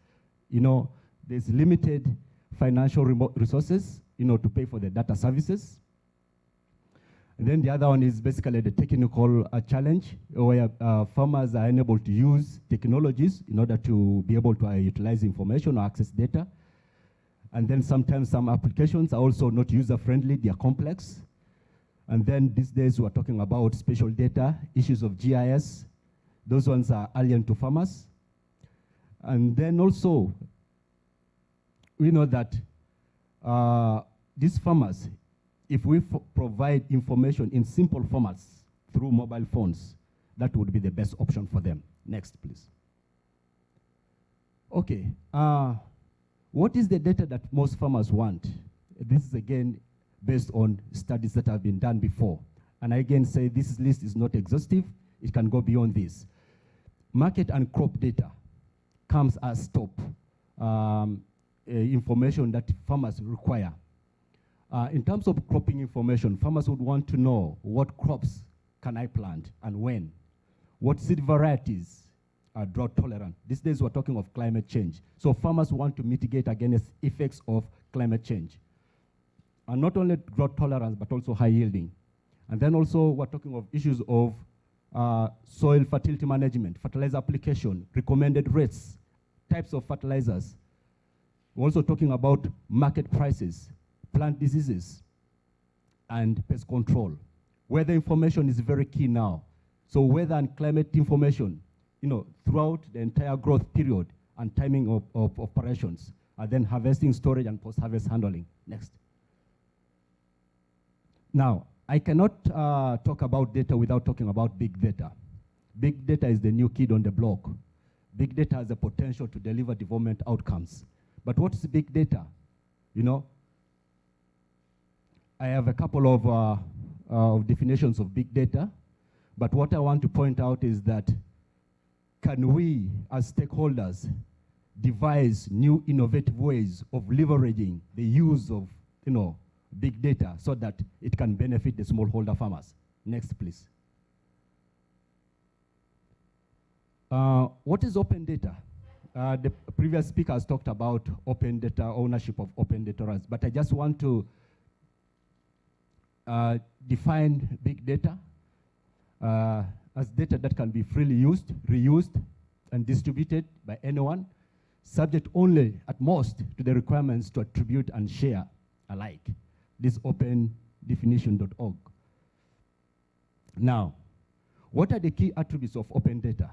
[SPEAKER 6] You know, there's limited financial resources, you know, to pay for the data services. And then the other one is basically the technical challenge, where farmers are unable to use technologies in order to be able to utilize information or access data. And then sometimes some applications are also not user-friendly, they are complex. And then these days we're talking about spatial data, issues of GIS. Those ones are alien to farmers. And then also, we know that these farmers, if we provide information in simple formats through mobile phones, that would be the best option for them. Next, please. Okay, what is the data that most farmers want? This is again based on studies that have been done before. And I again say this list is not exhaustive, it can go beyond this. Market and crop data comes as top information that farmers require. In terms of cropping information, farmers would want to know what crops can I plant and when. What seed varieties are drought tolerant. These days we're talking of climate change. So farmers want to mitigate against effects of climate change. And not only drought tolerance, but also high yielding. And then also we're talking of issues of soil fertility management, fertilizer application, recommended rates, types of fertilizers. We're also talking about market prices, plant diseases, and pest control. Weather information is very key now. So weather and climate information, you know, throughout the entire growth period and timing of operations, and then harvesting, storage, and post-harvest handling. Next. Now, I cannot talk about data without talking about big data. Big data is the new kid on the block. Big data has the potential to deliver development outcomes. But what is big data? You know, I have a couple of definitions of big data, but what I want to point out is that can we, as stakeholders, devise new innovative ways of leveraging the use of, you know, big data so that it can benefit the smallholder farmers? Next, please. What is open data? The previous speakers talked about open data, ownership of open data rights, but I just want to define big data as data that can be freely used, reused, and distributed by anyone, subject only at most to the requirements to attribute and share alike. This opendefinition.org. Now, what are the key attributes of open data?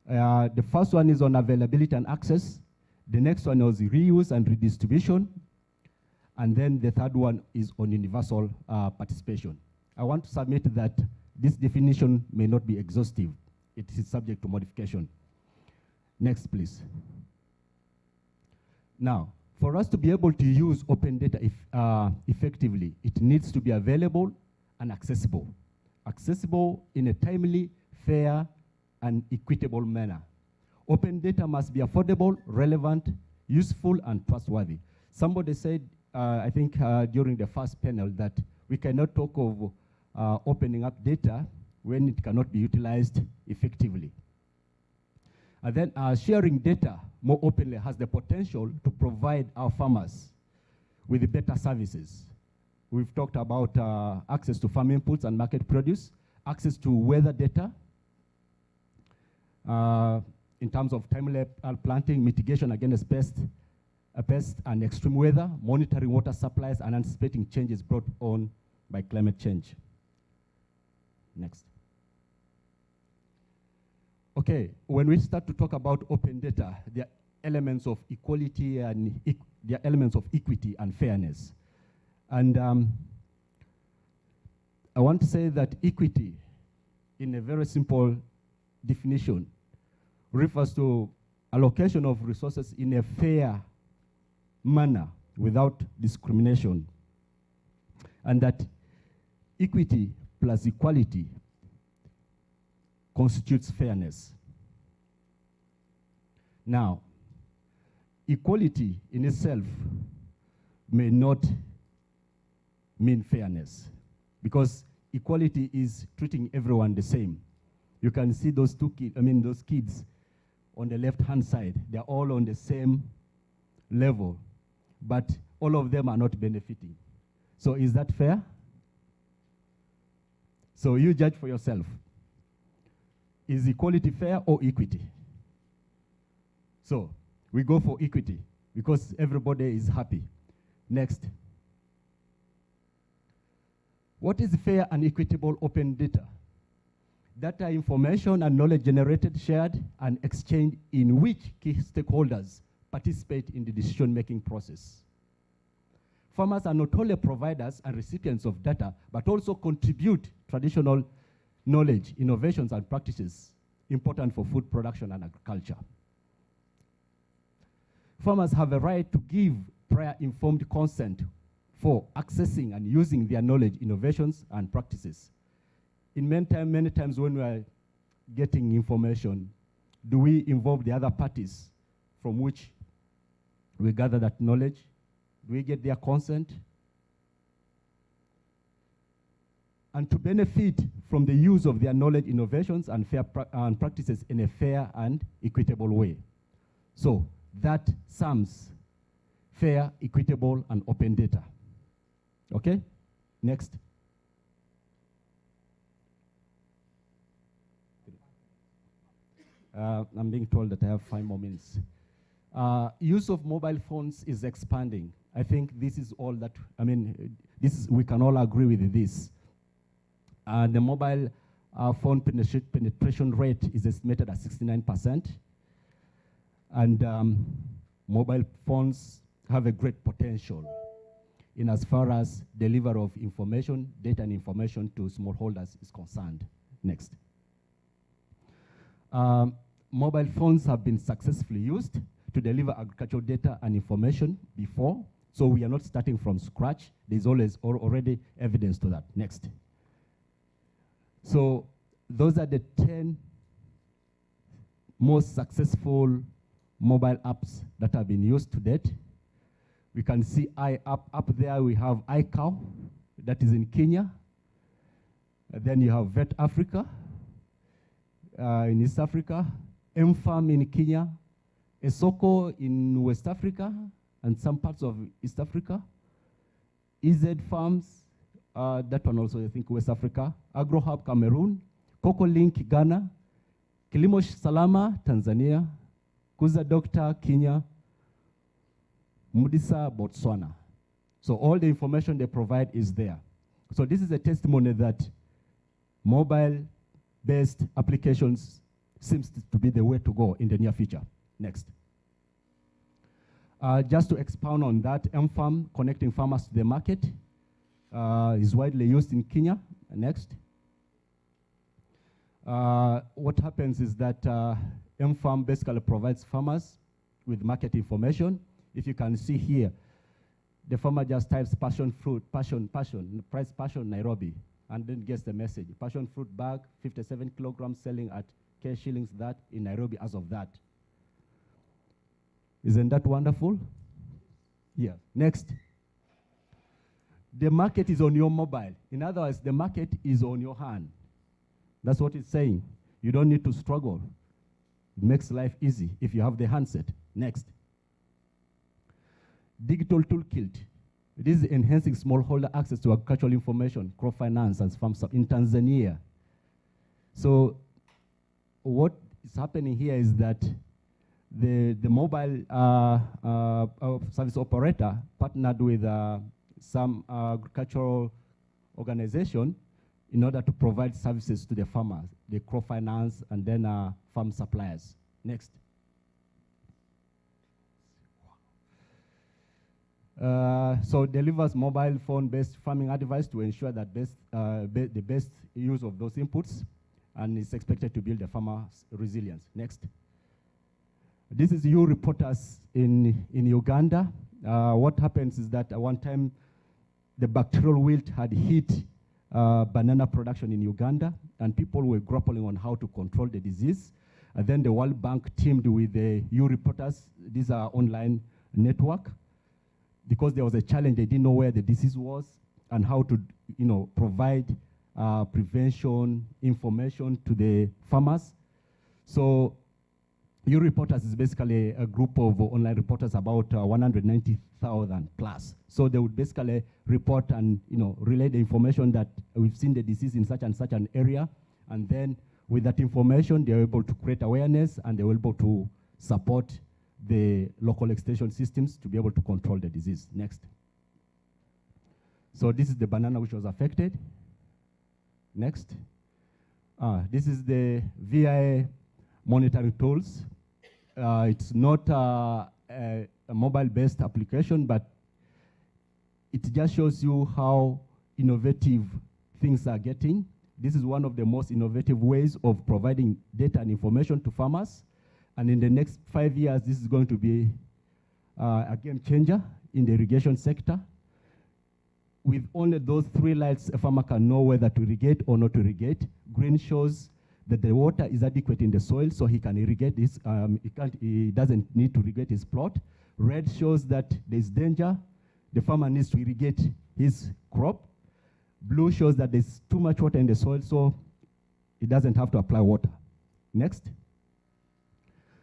[SPEAKER 6] The first one is on availability and access. The next one is reuse and redistribution. And then the third one is on universal participation. I want to submit that this definition may not be exhaustive. It is subject to modification. Next, please. Now, for us to be able to use open data effectively, it needs to be available and accessible. Accessible in a timely, fair, and equitable manner. Open data must be affordable, relevant, useful, and trustworthy. Somebody said, I think during the first panel, that we cannot talk of opening up data when it cannot be utilized effectively. And then sharing data more openly has the potential to provide our farmers with better services. We've talked about access to farm inputs and market produce, access to weather data, in terms of timely planting, mitigation against pest and extreme weather, monitoring water supplies, and anticipating changes brought on by climate change. Next. Okay, when we start to talk about open data, there are elements of equality and there are elements of equity and fairness. And I want to say that equity, in a very simple definition, refers to allocation of resources in a fair manner without discrimination. And that equity plus equality constitutes fairness. Now, equality in itself may not mean fairness, because equality is treating everyone the same. You can see those those kids on the left-hand side, they're all on the same level, but all of them are not benefiting. So is that fair? So you judge for yourself. Is equality fair or equity? So we go for equity because everybody is happy. Next. What is fair and equitable open data? Data, information, and knowledge generated, shared, and exchanged in which key stakeholders participate in the decision-making process. Farmers are not only providers and recipients of data, but also contribute traditional knowledge, innovations, and practices important for food production and agriculture. Farmers have a right to give prior informed consent for accessing and using their knowledge, innovations, and practices. In many times when we are getting information, do we involve the other parties from which we gather that knowledge? Do we get their consent? And to benefit from the use of their knowledge, innovations, and practices in a fair and equitable way. So that sums fair, equitable, and open data. Okay? Next. I'm being told that I have 5 more minutes. Use of mobile phones is expanding. I think this is all that, we can all agree with this. The mobile phone penetration rate is estimated at 69%. And mobile phones have a great potential in as far as delivery of information, data and information to smallholders is concerned. Next. Mobile phones have been successfully used to deliver agricultural data and information before, so we are not starting from scratch. There's already evidence to that. Next. So those are the 10 most successful mobile apps that have been used to date. We can see up there we have iCow, that is in Kenya. Then you have Vet Africa in East Africa, M-Farm in Kenya, Esoko in West Africa and some parts of East Africa, EZ Farms, that one also I think West Africa, AgroHub Cameroon, CocoLink Ghana, Kilimo Salama Tanzania, Kuza Doctor Kenya, Mudisa Botswana. So all the information they provide is there. So this is a testimony that mobile-based applications seems to be the way to go in the near future. Next. Just to expound on that, M-Farm, connecting farmers to the market, is widely used in Kenya. Next. What happens is that M-Farm basically provides farmers with market information. If you can see here, the farmer just types passion fruit, price passion Nairobi, and then gets the message. Passion fruit bag, 57 kilograms, selling at K shillings that in Nairobi as of that. Isn't that wonderful? Yeah. Next. The market is on your mobile. In other words, the market is on your hand. That's what it's saying. You don't need to struggle. It makes life easy if you have the handset. Next. Digital toolkit. This is enhancing smallholder access to agricultural information, crop finance, and farm in Tanzania. So what is happening here is that the mobile service operator partnered with some agricultural organization in order to provide services to the farmers, the crop finance, and then farm suppliers. Next. So delivers mobile phone-based farming advice to ensure that the best use of those inputs, and is expected to build the farmer's resilience. Next. This is you reporters in Uganda. What happens is that at one time, the bacterial wilt had hit banana production in Uganda, and people were grappling on how to control the disease. And then the World Bank teamed with the U-Reporters, these are online network, because there was a challenge, they didn't know where the disease was and how to provide prevention information to the farmers. So U-Reporters is basically a group of online reporters, about 190,000 plus. So they would basically report and relay the information that we've seen the disease in such and such an area, and then with that information they're able to create awareness and they're able to support the local extension systems to be able to control the disease. Next. So this is the banana which was affected. Next. This is the VIA monitoring tools. It's not a mobile-based application, but it just shows you how innovative things are getting. This is one of the most innovative ways of providing data and information to farmers. And in the next 5 years, this is going to be a game changer in the irrigation sector. With only those 3 lights, a farmer can know whether to irrigate or not to irrigate. Green shows that the water is adequate in the soil, so he can irrigate this. He doesn't need to irrigate his plot. Red shows that there's danger. The farmer needs to irrigate his crop. Blue shows that there's too much water in the soil, so he doesn't have to apply water. Next.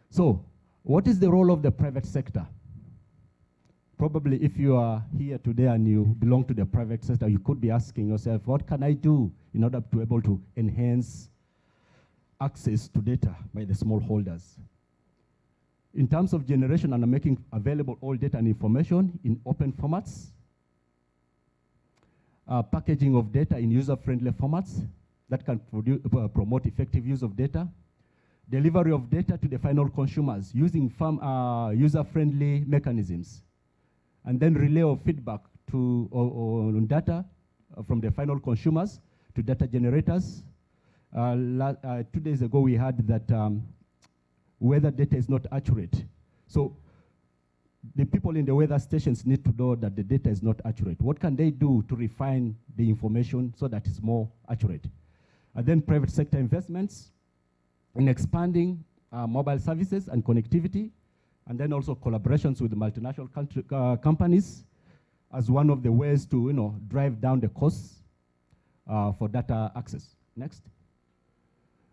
[SPEAKER 6] So, what is the role of the private sector? Probably if you are here today and you belong to the private sector, you could be asking yourself, what can I do in order to be able to enhance access to data by the smallholders? In terms of generation and making available all data and information in open formats, packaging of data in user-friendly formats that can promote effective use of data, delivery of data to the final consumers using user-friendly mechanisms, and then relay of feedback on data from the final consumers to data generators. 2 days ago, we heard that weather data is not accurate. So the people in the weather stations need to know that the data is not accurate. What can they do to refine the information so that it's more accurate? And then private sector investments in expanding mobile services and connectivity, and then also collaborations with multinational companies as one of the ways to drive down the costs for data access. Next.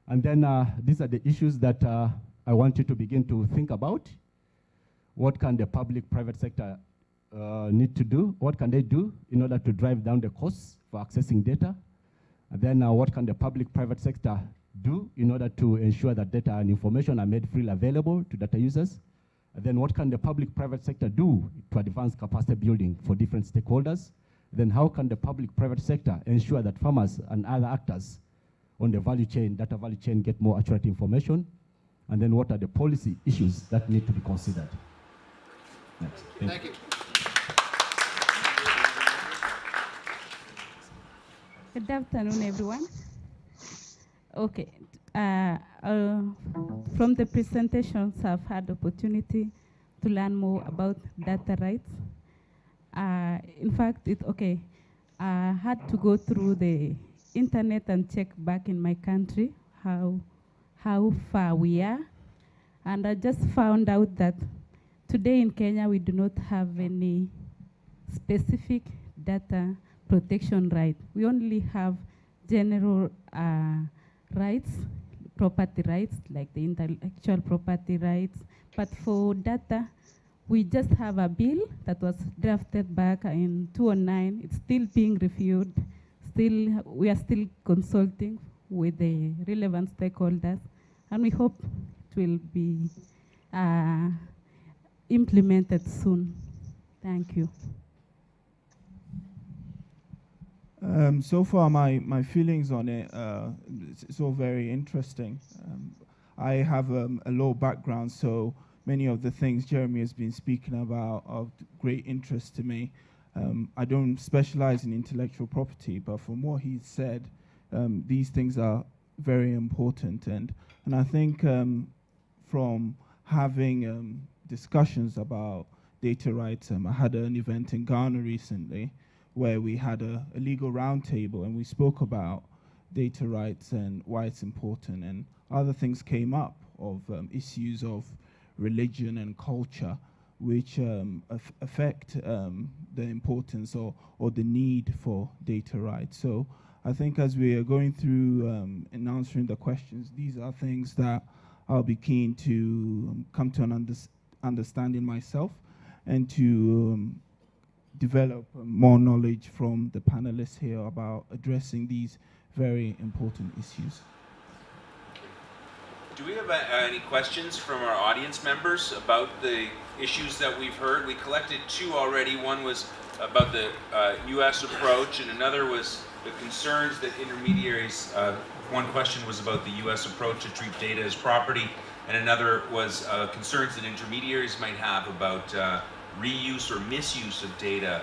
[SPEAKER 6] And then these are the issues that I want you to begin to think about. What can the public-private sector need to do? What can they do in order to drive down the costs for accessing data? And then what can the public-private sector do in order to ensure that data and information are made freely available to data users? And then what can the public-private sector do to advance capacity building for different stakeholders? Then how can the public-private sector ensure that farmers and other actors on the value chain, data value chain, get more accurate information? And then what are the policy issues that need to be considered? Next.
[SPEAKER 2] Thank you.
[SPEAKER 5] Good afternoon, everyone. Okay. From the presentations, I've had opportunity to learn more about data rights. In fact, I had to go through the internet and check back in my country how far we are. And I just found out that today in Kenya, we do not have any specific data protection right. We only have general rights, property rights, like the intellectual property rights. But for data, we just have a bill that was drafted back in 2009. It's still being reviewed. We are still consulting with the relevant stakeholders, and we hope it will be implemented soon. Thank you.
[SPEAKER 7] So far, my feelings on it, it's all very interesting. I have a law background, so many of the things Jeremy has been speaking about are of great interest to me. I don't specialize in intellectual property, but from what he's said, these things are very important. And I think from having discussions about data rights, I had an event in Ghana recently where we had a legal roundtable and we spoke about data rights and why it's important, and other things came up of issues of religion and culture, which affect the importance or the need for data rights. So I think as we are going through and answering the questions, these are things that I'll be keen to come to an understanding myself, and to develop more knowledge from the panelists here about addressing these very important issues.
[SPEAKER 1] Do we have any questions from our audience members about the issues that we've heard? We collected two already. One was about the U.S. approach, and another was the concerns that intermediaries, one question was about the U.S. approach to treat data as property, and another was concerns that intermediaries might have about reuse or misuse of data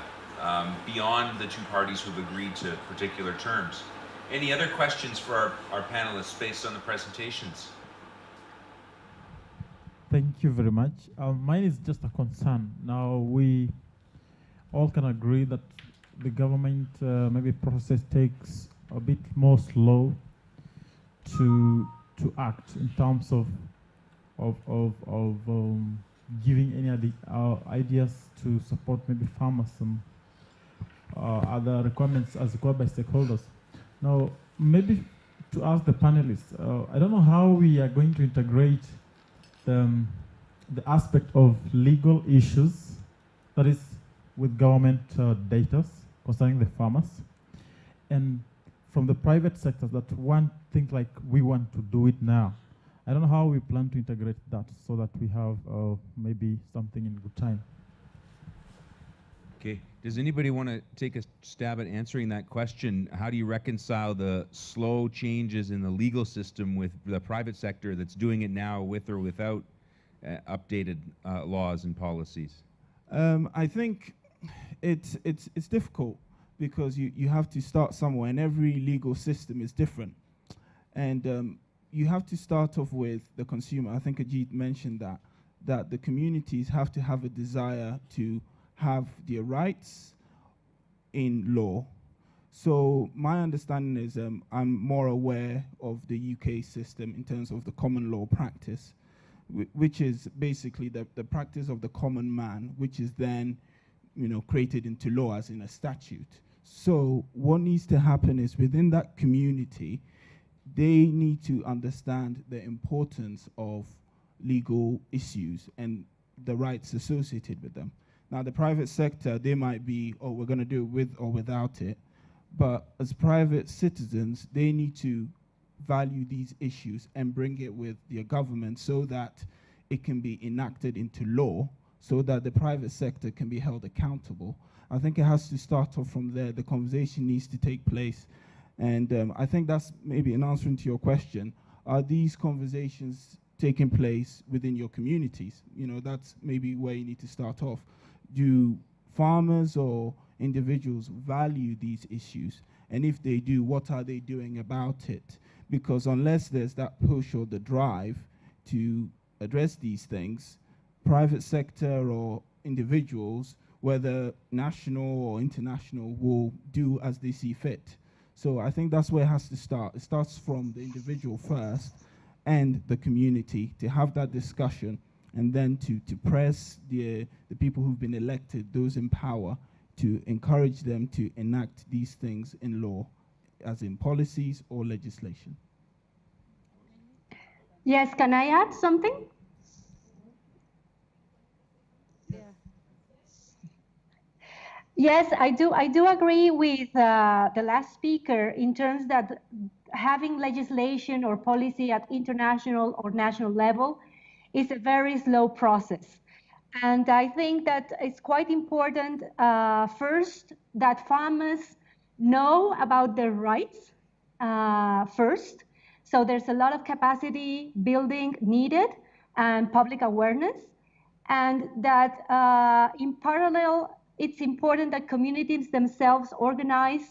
[SPEAKER 1] beyond the two parties who've agreed to particular terms. Any other questions for our panelists based on the presentations?
[SPEAKER 8] Thank you very much. Mine is just a concern. Now, we all can agree that the government maybe process takes a bit more slow to act in terms of giving any ideas to support maybe farmers and other requirements as required by stakeholders. Now, maybe to ask the panelists, I don't know how we are going to integrate the aspect of legal issues, that is with government data concerning the farmers, and from the private sector that one thing like we want to do it now. I don't know how we plan to integrate that so that we have maybe something in good time.
[SPEAKER 1] Okay, does anybody want to take a stab at answering that question? How do you reconcile the slow changes in the legal system with the private sector that's doing it now with or without updated laws and policies?
[SPEAKER 7] I think it's difficult because you have to start somewhere, and every legal system is different. And you have to start off with the consumer. I think Ajit mentioned that the communities have to have a desire to have their rights in law. So my understanding is I'm more aware of the UK system in terms of the common law practice, which is basically the practice of the common man, which is then created into law as in a statute. So what needs to happen is within that community, they need to understand the importance of legal issues and the rights associated with them. Now, the private sector, they might be, oh, we're going to do it with or without it. But as private citizens, they need to value these issues and bring it with their government so that it can be enacted into law, so that the private sector can be held accountable. I think it has to start off from there. The conversation needs to take place. And I think that's maybe an answer to your question. Are these conversations taking place within your communities? That's maybe where you need to start off. Do farmers or individuals value these issues? And if they do, what are they doing about it? Because unless there's that push or the drive to address these things, private sector or individuals, whether national or international, will do as they see fit. So I think that's where it has to start. It starts from the individual first and the community to have that discussion, and then to press the people who've been elected, those in power, to encourage them to enact these things in law, as in policies or legislation.
[SPEAKER 4] Yes, can I add something? Yes, I do agree with the last speaker in terms that having legislation or policy at international or national level is a very slow process. And I think that it's quite important, first, that farmers know about their rights first. So there's a lot of capacity building needed and public awareness. And that in parallel, it's important that communities themselves organize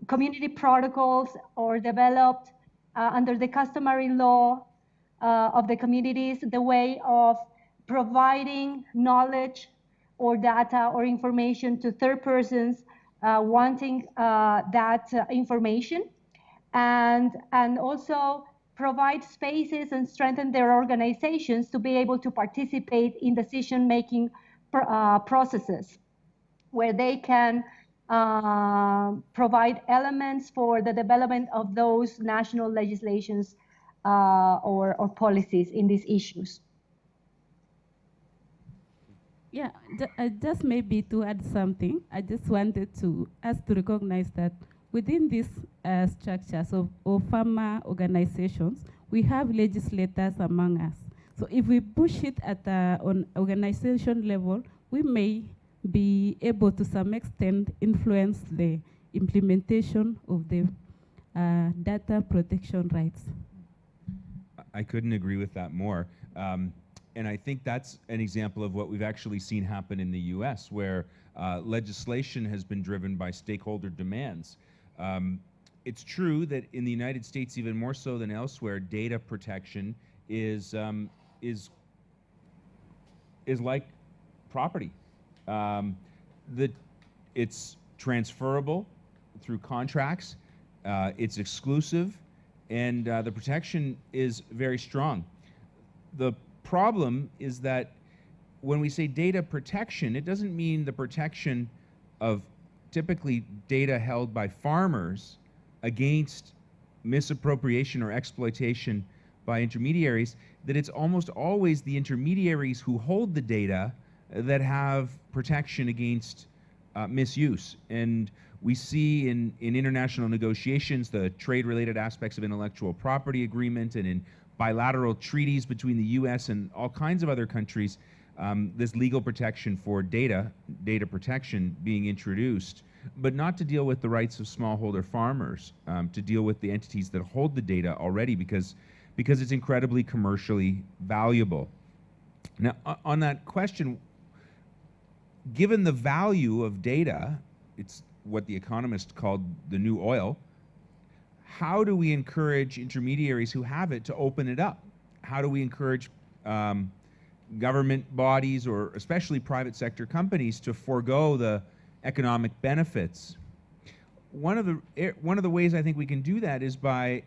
[SPEAKER 4] community protocols or developed under the customary law of the communities, the way of providing knowledge or data or information to third persons wanting that information, and also provide spaces and strengthen their organizations to be able to participate in decision-making processes, where they can provide elements for the development of those national legislations or policies in these issues.
[SPEAKER 5] Yeah, just maybe to add something, I just wanted us to recognize that within these structures of farmer organizations, we have legislators among us. So if we push it at on organization level, we may be able to some extent influence the implementation of the data protection rights.
[SPEAKER 1] I couldn't agree with that more. And I think that's an example of what we've actually seen happen in the US, where legislation has been driven by stakeholder demands. It's true that in the United States, even more so than elsewhere, data protection is like property. It's transferable through contracts, it's exclusive, and the protection is very strong. The problem is that when we say data protection, it doesn't mean the protection of typically data held by farmers against misappropriation or exploitation by intermediaries, that it's almost always the intermediaries who hold the data that have protection against misuse. And we see in international negotiations the trade-related aspects of intellectual property agreement, and in bilateral treaties between the US and all kinds of other countries, this legal protection for data protection being introduced, but not to deal with the rights of smallholder farmers, to deal with the entities that hold the data already, because it's incredibly commercially valuable. Now, on that question, given the value of data, it's what the economists called the new oil, how do we encourage intermediaries who have it to open it up? How do we encourage government bodies, or especially private sector companies, to forego the economic benefits? One of the ways I think we can do that is by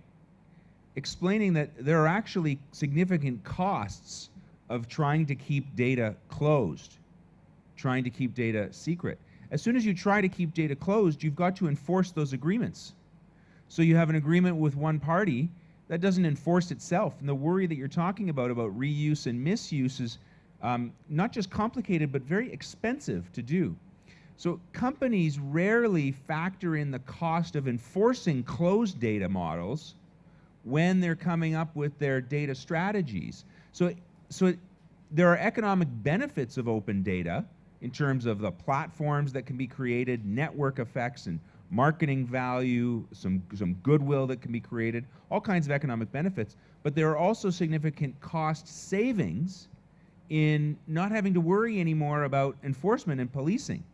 [SPEAKER 1] explaining that there are actually significant costs of trying to keep data closed, trying to keep data secret. As soon as you try to keep data closed, you've got to enforce those agreements. So you have an agreement with one party that doesn't enforce itself. And the worry that you're talking about reuse and misuse is not just complicated, but very expensive to do. So companies rarely factor in the cost of enforcing closed data models when they're coming up with their data strategies. So there are economic benefits of open data in terms of the platforms that can be created, network effects, and marketing value, some goodwill that can be created, all kinds of economic benefits. But there are also significant cost savings in not having to worry anymore about enforcement and policing.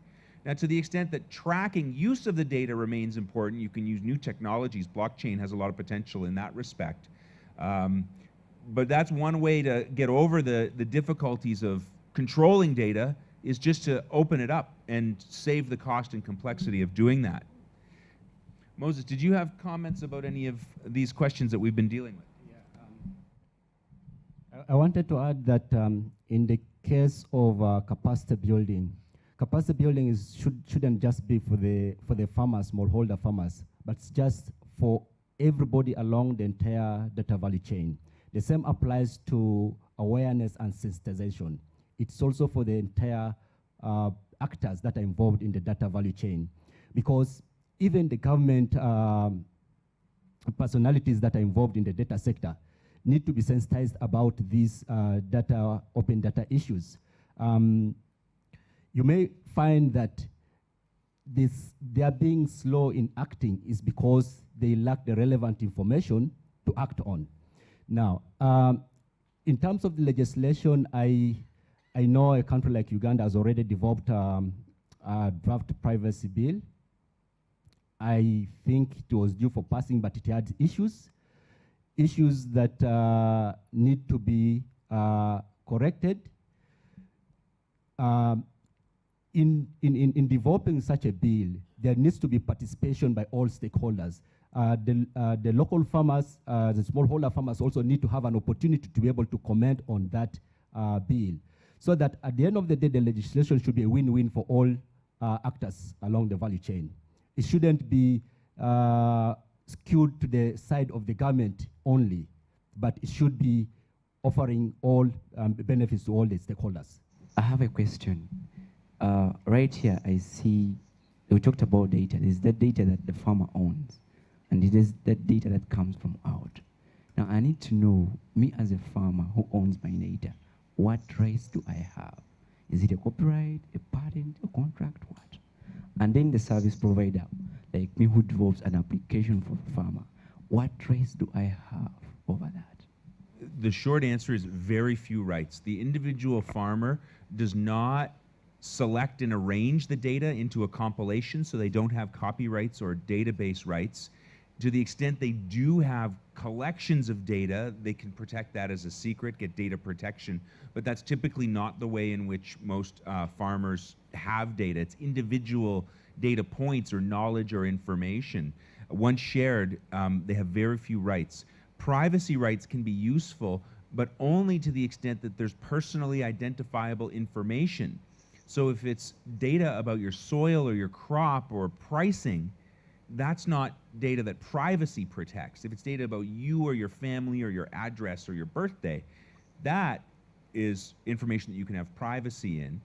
[SPEAKER 1] Now, to the extent that tracking use of the data remains important, you can use new technologies. Blockchain has a lot of potential in that respect. But that's one way to get over the difficulties of controlling data, is just to open it up and save the cost and complexity of doing that. Moses, did you have comments about any of these questions that we've been dealing with?
[SPEAKER 6] Yeah, I wanted to add that in the case of capacity building shouldn't just be for the farmers, smallholder farmers, but it's just for everybody along the entire data value chain. The same applies to awareness and sensitization. It's also for the entire actors that are involved in the data value chain, because even the government personalities that are involved in the data sector need to be sensitized about these open data issues. You may find that they are being slow in acting is because they lack the relevant information to act on. Now, in terms of the legislation, I know a country like Uganda has already developed a draft privacy bill. I think it was due for passing, but it had issues that need to be corrected. in developing such a bill, there needs to be participation by all stakeholders. The local farmers, the smallholder farmers also need to have an opportunity to be able to comment on that bill, so that at the end of the day, the legislation should be a win-win for all actors along the value chain. It shouldn't be skewed to the side of the government only, but it should be offering all benefits to all the stakeholders.
[SPEAKER 9] I have a question. Right here, I see we talked about data. There's that data that the farmer owns, and it is that data that comes from out. Now, I need to know, me as a farmer who owns my data, what rights do I have? Is it a copyright, a patent, a contract, what? And then the service provider, like me who develops an application for the farmer, what rights do I have over that?
[SPEAKER 1] The short answer is very few rights. The individual farmer does not select and arrange the data into a compilation, so they don't have copyrights or database rights. To the extent they do have collections of data, they can protect that as a secret, get data protection, but that's typically not the way in which most farmers have data. It's individual data points or knowledge or information. Once shared, they have very few rights. Privacy rights can be useful, but only to the extent that there's personally identifiable information. So if it's data about your soil or your crop or pricing, that's not data that privacy protects. If it's data about you or your family or your address or your birthday, that is information that you can have privacy in.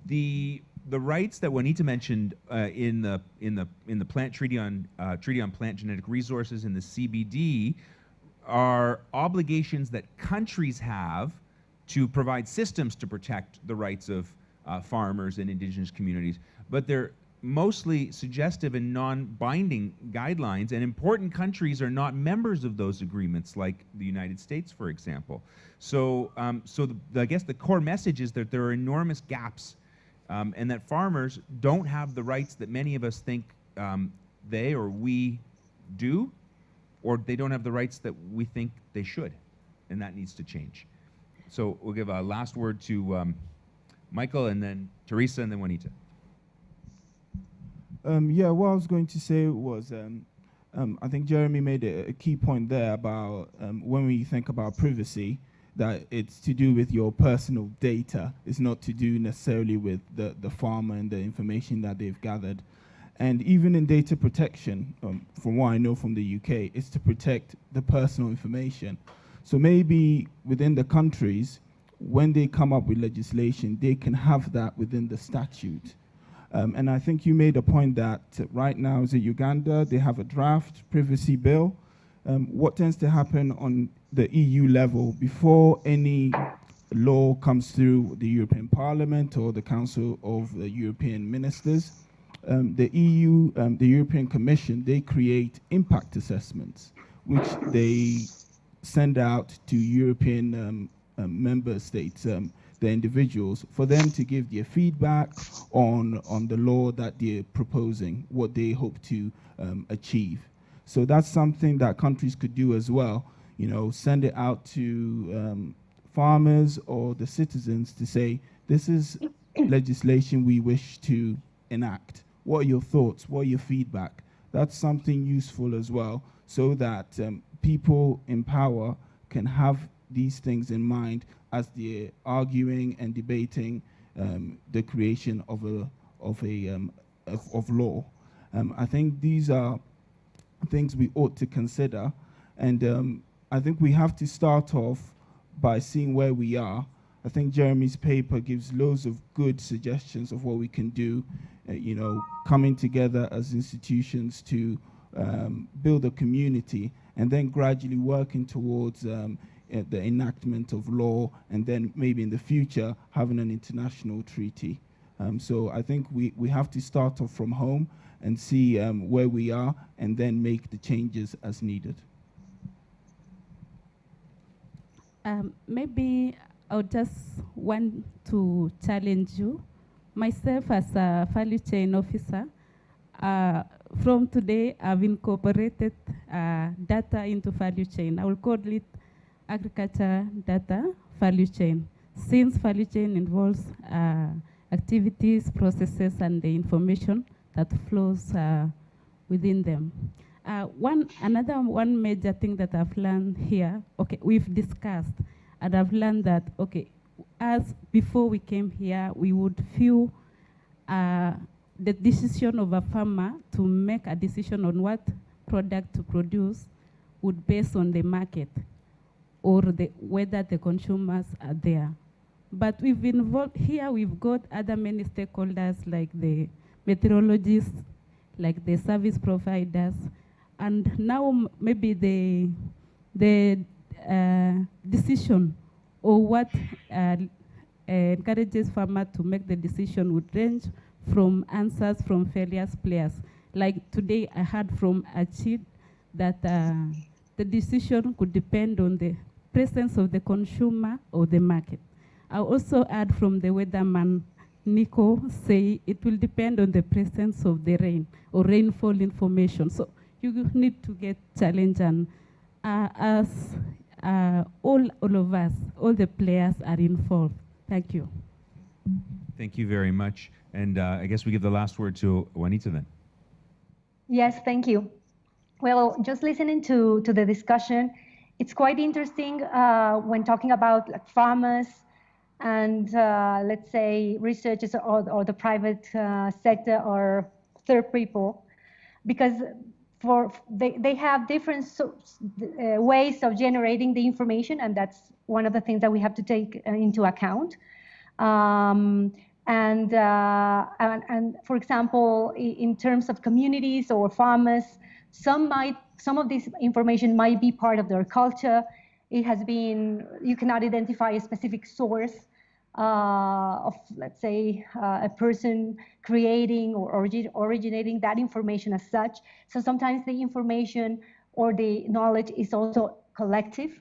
[SPEAKER 1] The rights that Juanita mentioned in the plant treaty on plant genetic resources in the CBD are obligations that countries have to provide systems to protect the rights of farmers and indigenous communities, but they're mostly suggestive and non-binding guidelines, and important countries are not members of those agreements, like the United States, for example. So, I guess the core message is that there are enormous gaps, and that farmers don't have the rights that many of us think they or we do, or they don't have the rights that we think they should, and that needs to change. So we'll give a last word to Michael, and then Teresa, and then Juanita.
[SPEAKER 7] Yeah, what I was going to say was, I think Jeremy made a key point there about when we think about privacy, that it's to do with your personal data. It's not to do necessarily with the farmer and the information that they've gathered. And even in data protection, from what I know from the UK, it's to protect the personal information. So maybe within the countries, when they come up with legislation, they can have that within the statute. And I think you made a point that right now is in Uganda, they have a draft privacy bill. What tends to happen on the EU level before any law comes through the European Parliament or the Council of the European Ministers, the EU, the European Commission, they create impact assessments, which they send out to European member states, the individuals, for them to give their feedback on the law that they're proposing, what they hope to achieve. So that's something that countries could do as well, you know, send it out to farmers or the citizens to say, this is legislation we wish to enact. What are your thoughts? What are your feedback? That's something useful as well, so that people in power can have these things in mind as they're arguing and debating the creation of law. I think these are things we ought to consider, and I think we have to start off by seeing where we are. I think Jeremy's paper gives loads of good suggestions of what we can do, you know, coming together as institutions to build a community, and then gradually working towards the enactment of law, and then maybe in the future having an international treaty. So I think we have to start off from home and see where we are, and then make the changes as needed.
[SPEAKER 5] Maybe I would just want to challenge you. Myself as a value chain officer, from today I've incorporated data into value chain. I will call it agriculture data value chain. since value chain involves activities, processes, and the information that flows within them. One major thing that I've learned here, okay, we've discussed, and I've learned that, okay, as before we came here, we would view the decision of a farmer to make a decision on what product to produce would base on the market or whether the consumers are there. But we've involved here, we've got other many stakeholders like the meteorologists, like the service providers, and now maybe the decision or what encourages farmer to make the decision would range from answers from various players. Like today, I heard from a chief that the decision could depend on the presence of the consumer or the market. I also heard from the weatherman, Nico, say it will depend on the presence of the rain or rainfall information. So you need to get challenged, and as all of us, all the players are involved. Thank you.
[SPEAKER 1] Thank you very much. And I guess we give the last word to Juanita then.
[SPEAKER 4] Yes, thank you. Well, just listening to the discussion, it's quite interesting when talking about like farmers and let's say researchers or the private sector or third people, because they have different ways of generating the information, and that's one of the things that we have to take into account. And for example, in terms of communities or farmers, some of this information might be part of their culture. It has been, you cannot identify a specific source of, let's say, a person creating or originating that information as such. So sometimes the information or the knowledge is also collective.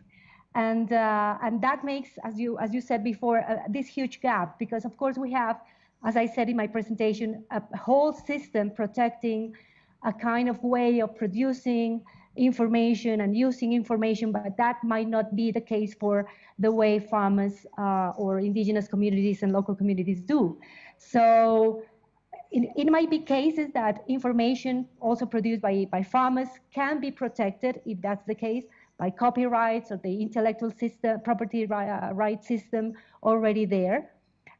[SPEAKER 4] And that makes, as you said before, this huge gap, because of course we have, as I said in my presentation, a whole system protecting a kind of way of producing information and using information, but that might not be the case for the way farmers or indigenous communities and local communities do. So it might be cases that information also produced by farmers can be protected, if that's the case, by copyrights or the intellectual system, property right system already there.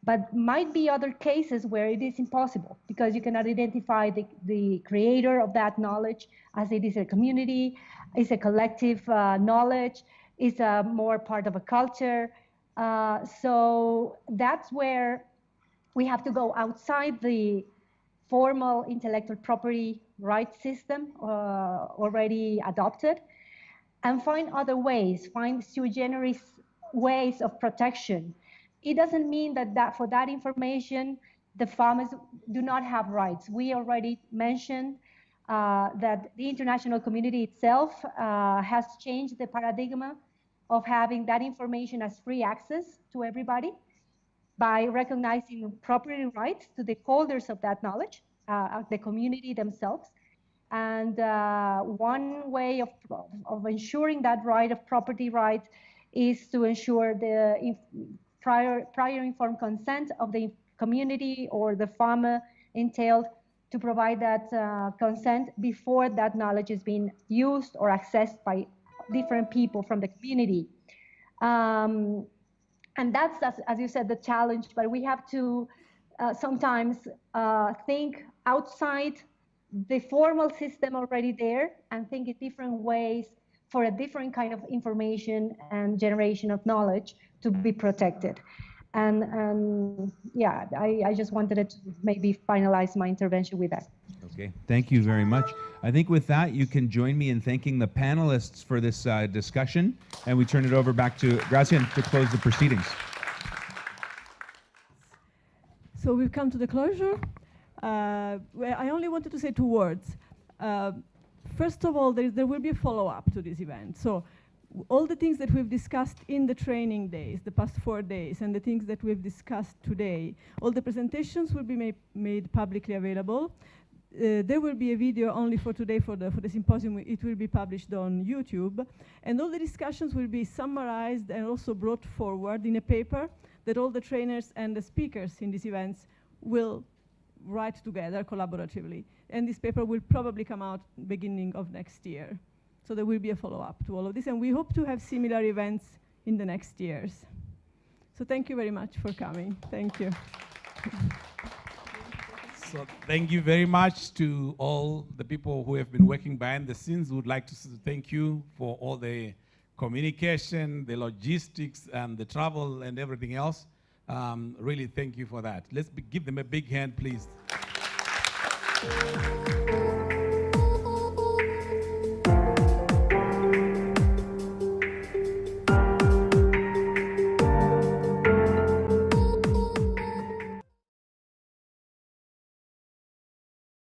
[SPEAKER 4] But might be other cases where it is impossible because you cannot identify the creator of that knowledge, as it is a community, it's a collective knowledge, it's a more part of a culture. So that's where we have to go outside the formal intellectual property right system already adopted, and find other ways, find sui generis ways of protection. It doesn't mean that for that information, the farmers do not have rights. We already mentioned that the international community itself has changed the paradigm of having that information as free access to everybody by recognizing property rights to the holders of that knowledge, the community themselves. And one way of ensuring that right of property rights is to ensure the prior informed consent of the community or the farmer entailed to provide that consent before that knowledge is being used or accessed by different people from the community. And that's, as you said, the challenge, but we have to sometimes think outside the formal system already there and think in different ways for a different kind of information and generation of knowledge to be protected. And yeah, I just wanted to maybe finalize my intervention with that.
[SPEAKER 1] Okay, thank you very much. I think with that, you can join me in thanking the panelists for this discussion, and we turn it over back to Gracian to close the proceedings.
[SPEAKER 10] So we've come to the closure. Where I only wanted to say 2 words. First of all, there will be a follow-up to this event. So all the things that we've discussed in the training days, the past 4 days, and the things that we've discussed today, all the presentations will be made publicly available. There will be a video only for today for the symposium. It will be published on YouTube. And all the discussions will be summarized and also brought forward in a paper that all the trainers and the speakers in these events will write together collaboratively. And this paper will probably come out beginning of next year. So there will be a follow-up to all of this, and we hope to have similar events in the next years. So thank you very much for coming. Thank you.
[SPEAKER 11] So thank you very much to all the people who have been working behind the scenes. We would like to thank you for all the communication, the logistics, and the travel and everything else. Really thank you for that. Let's give them a big hand, please.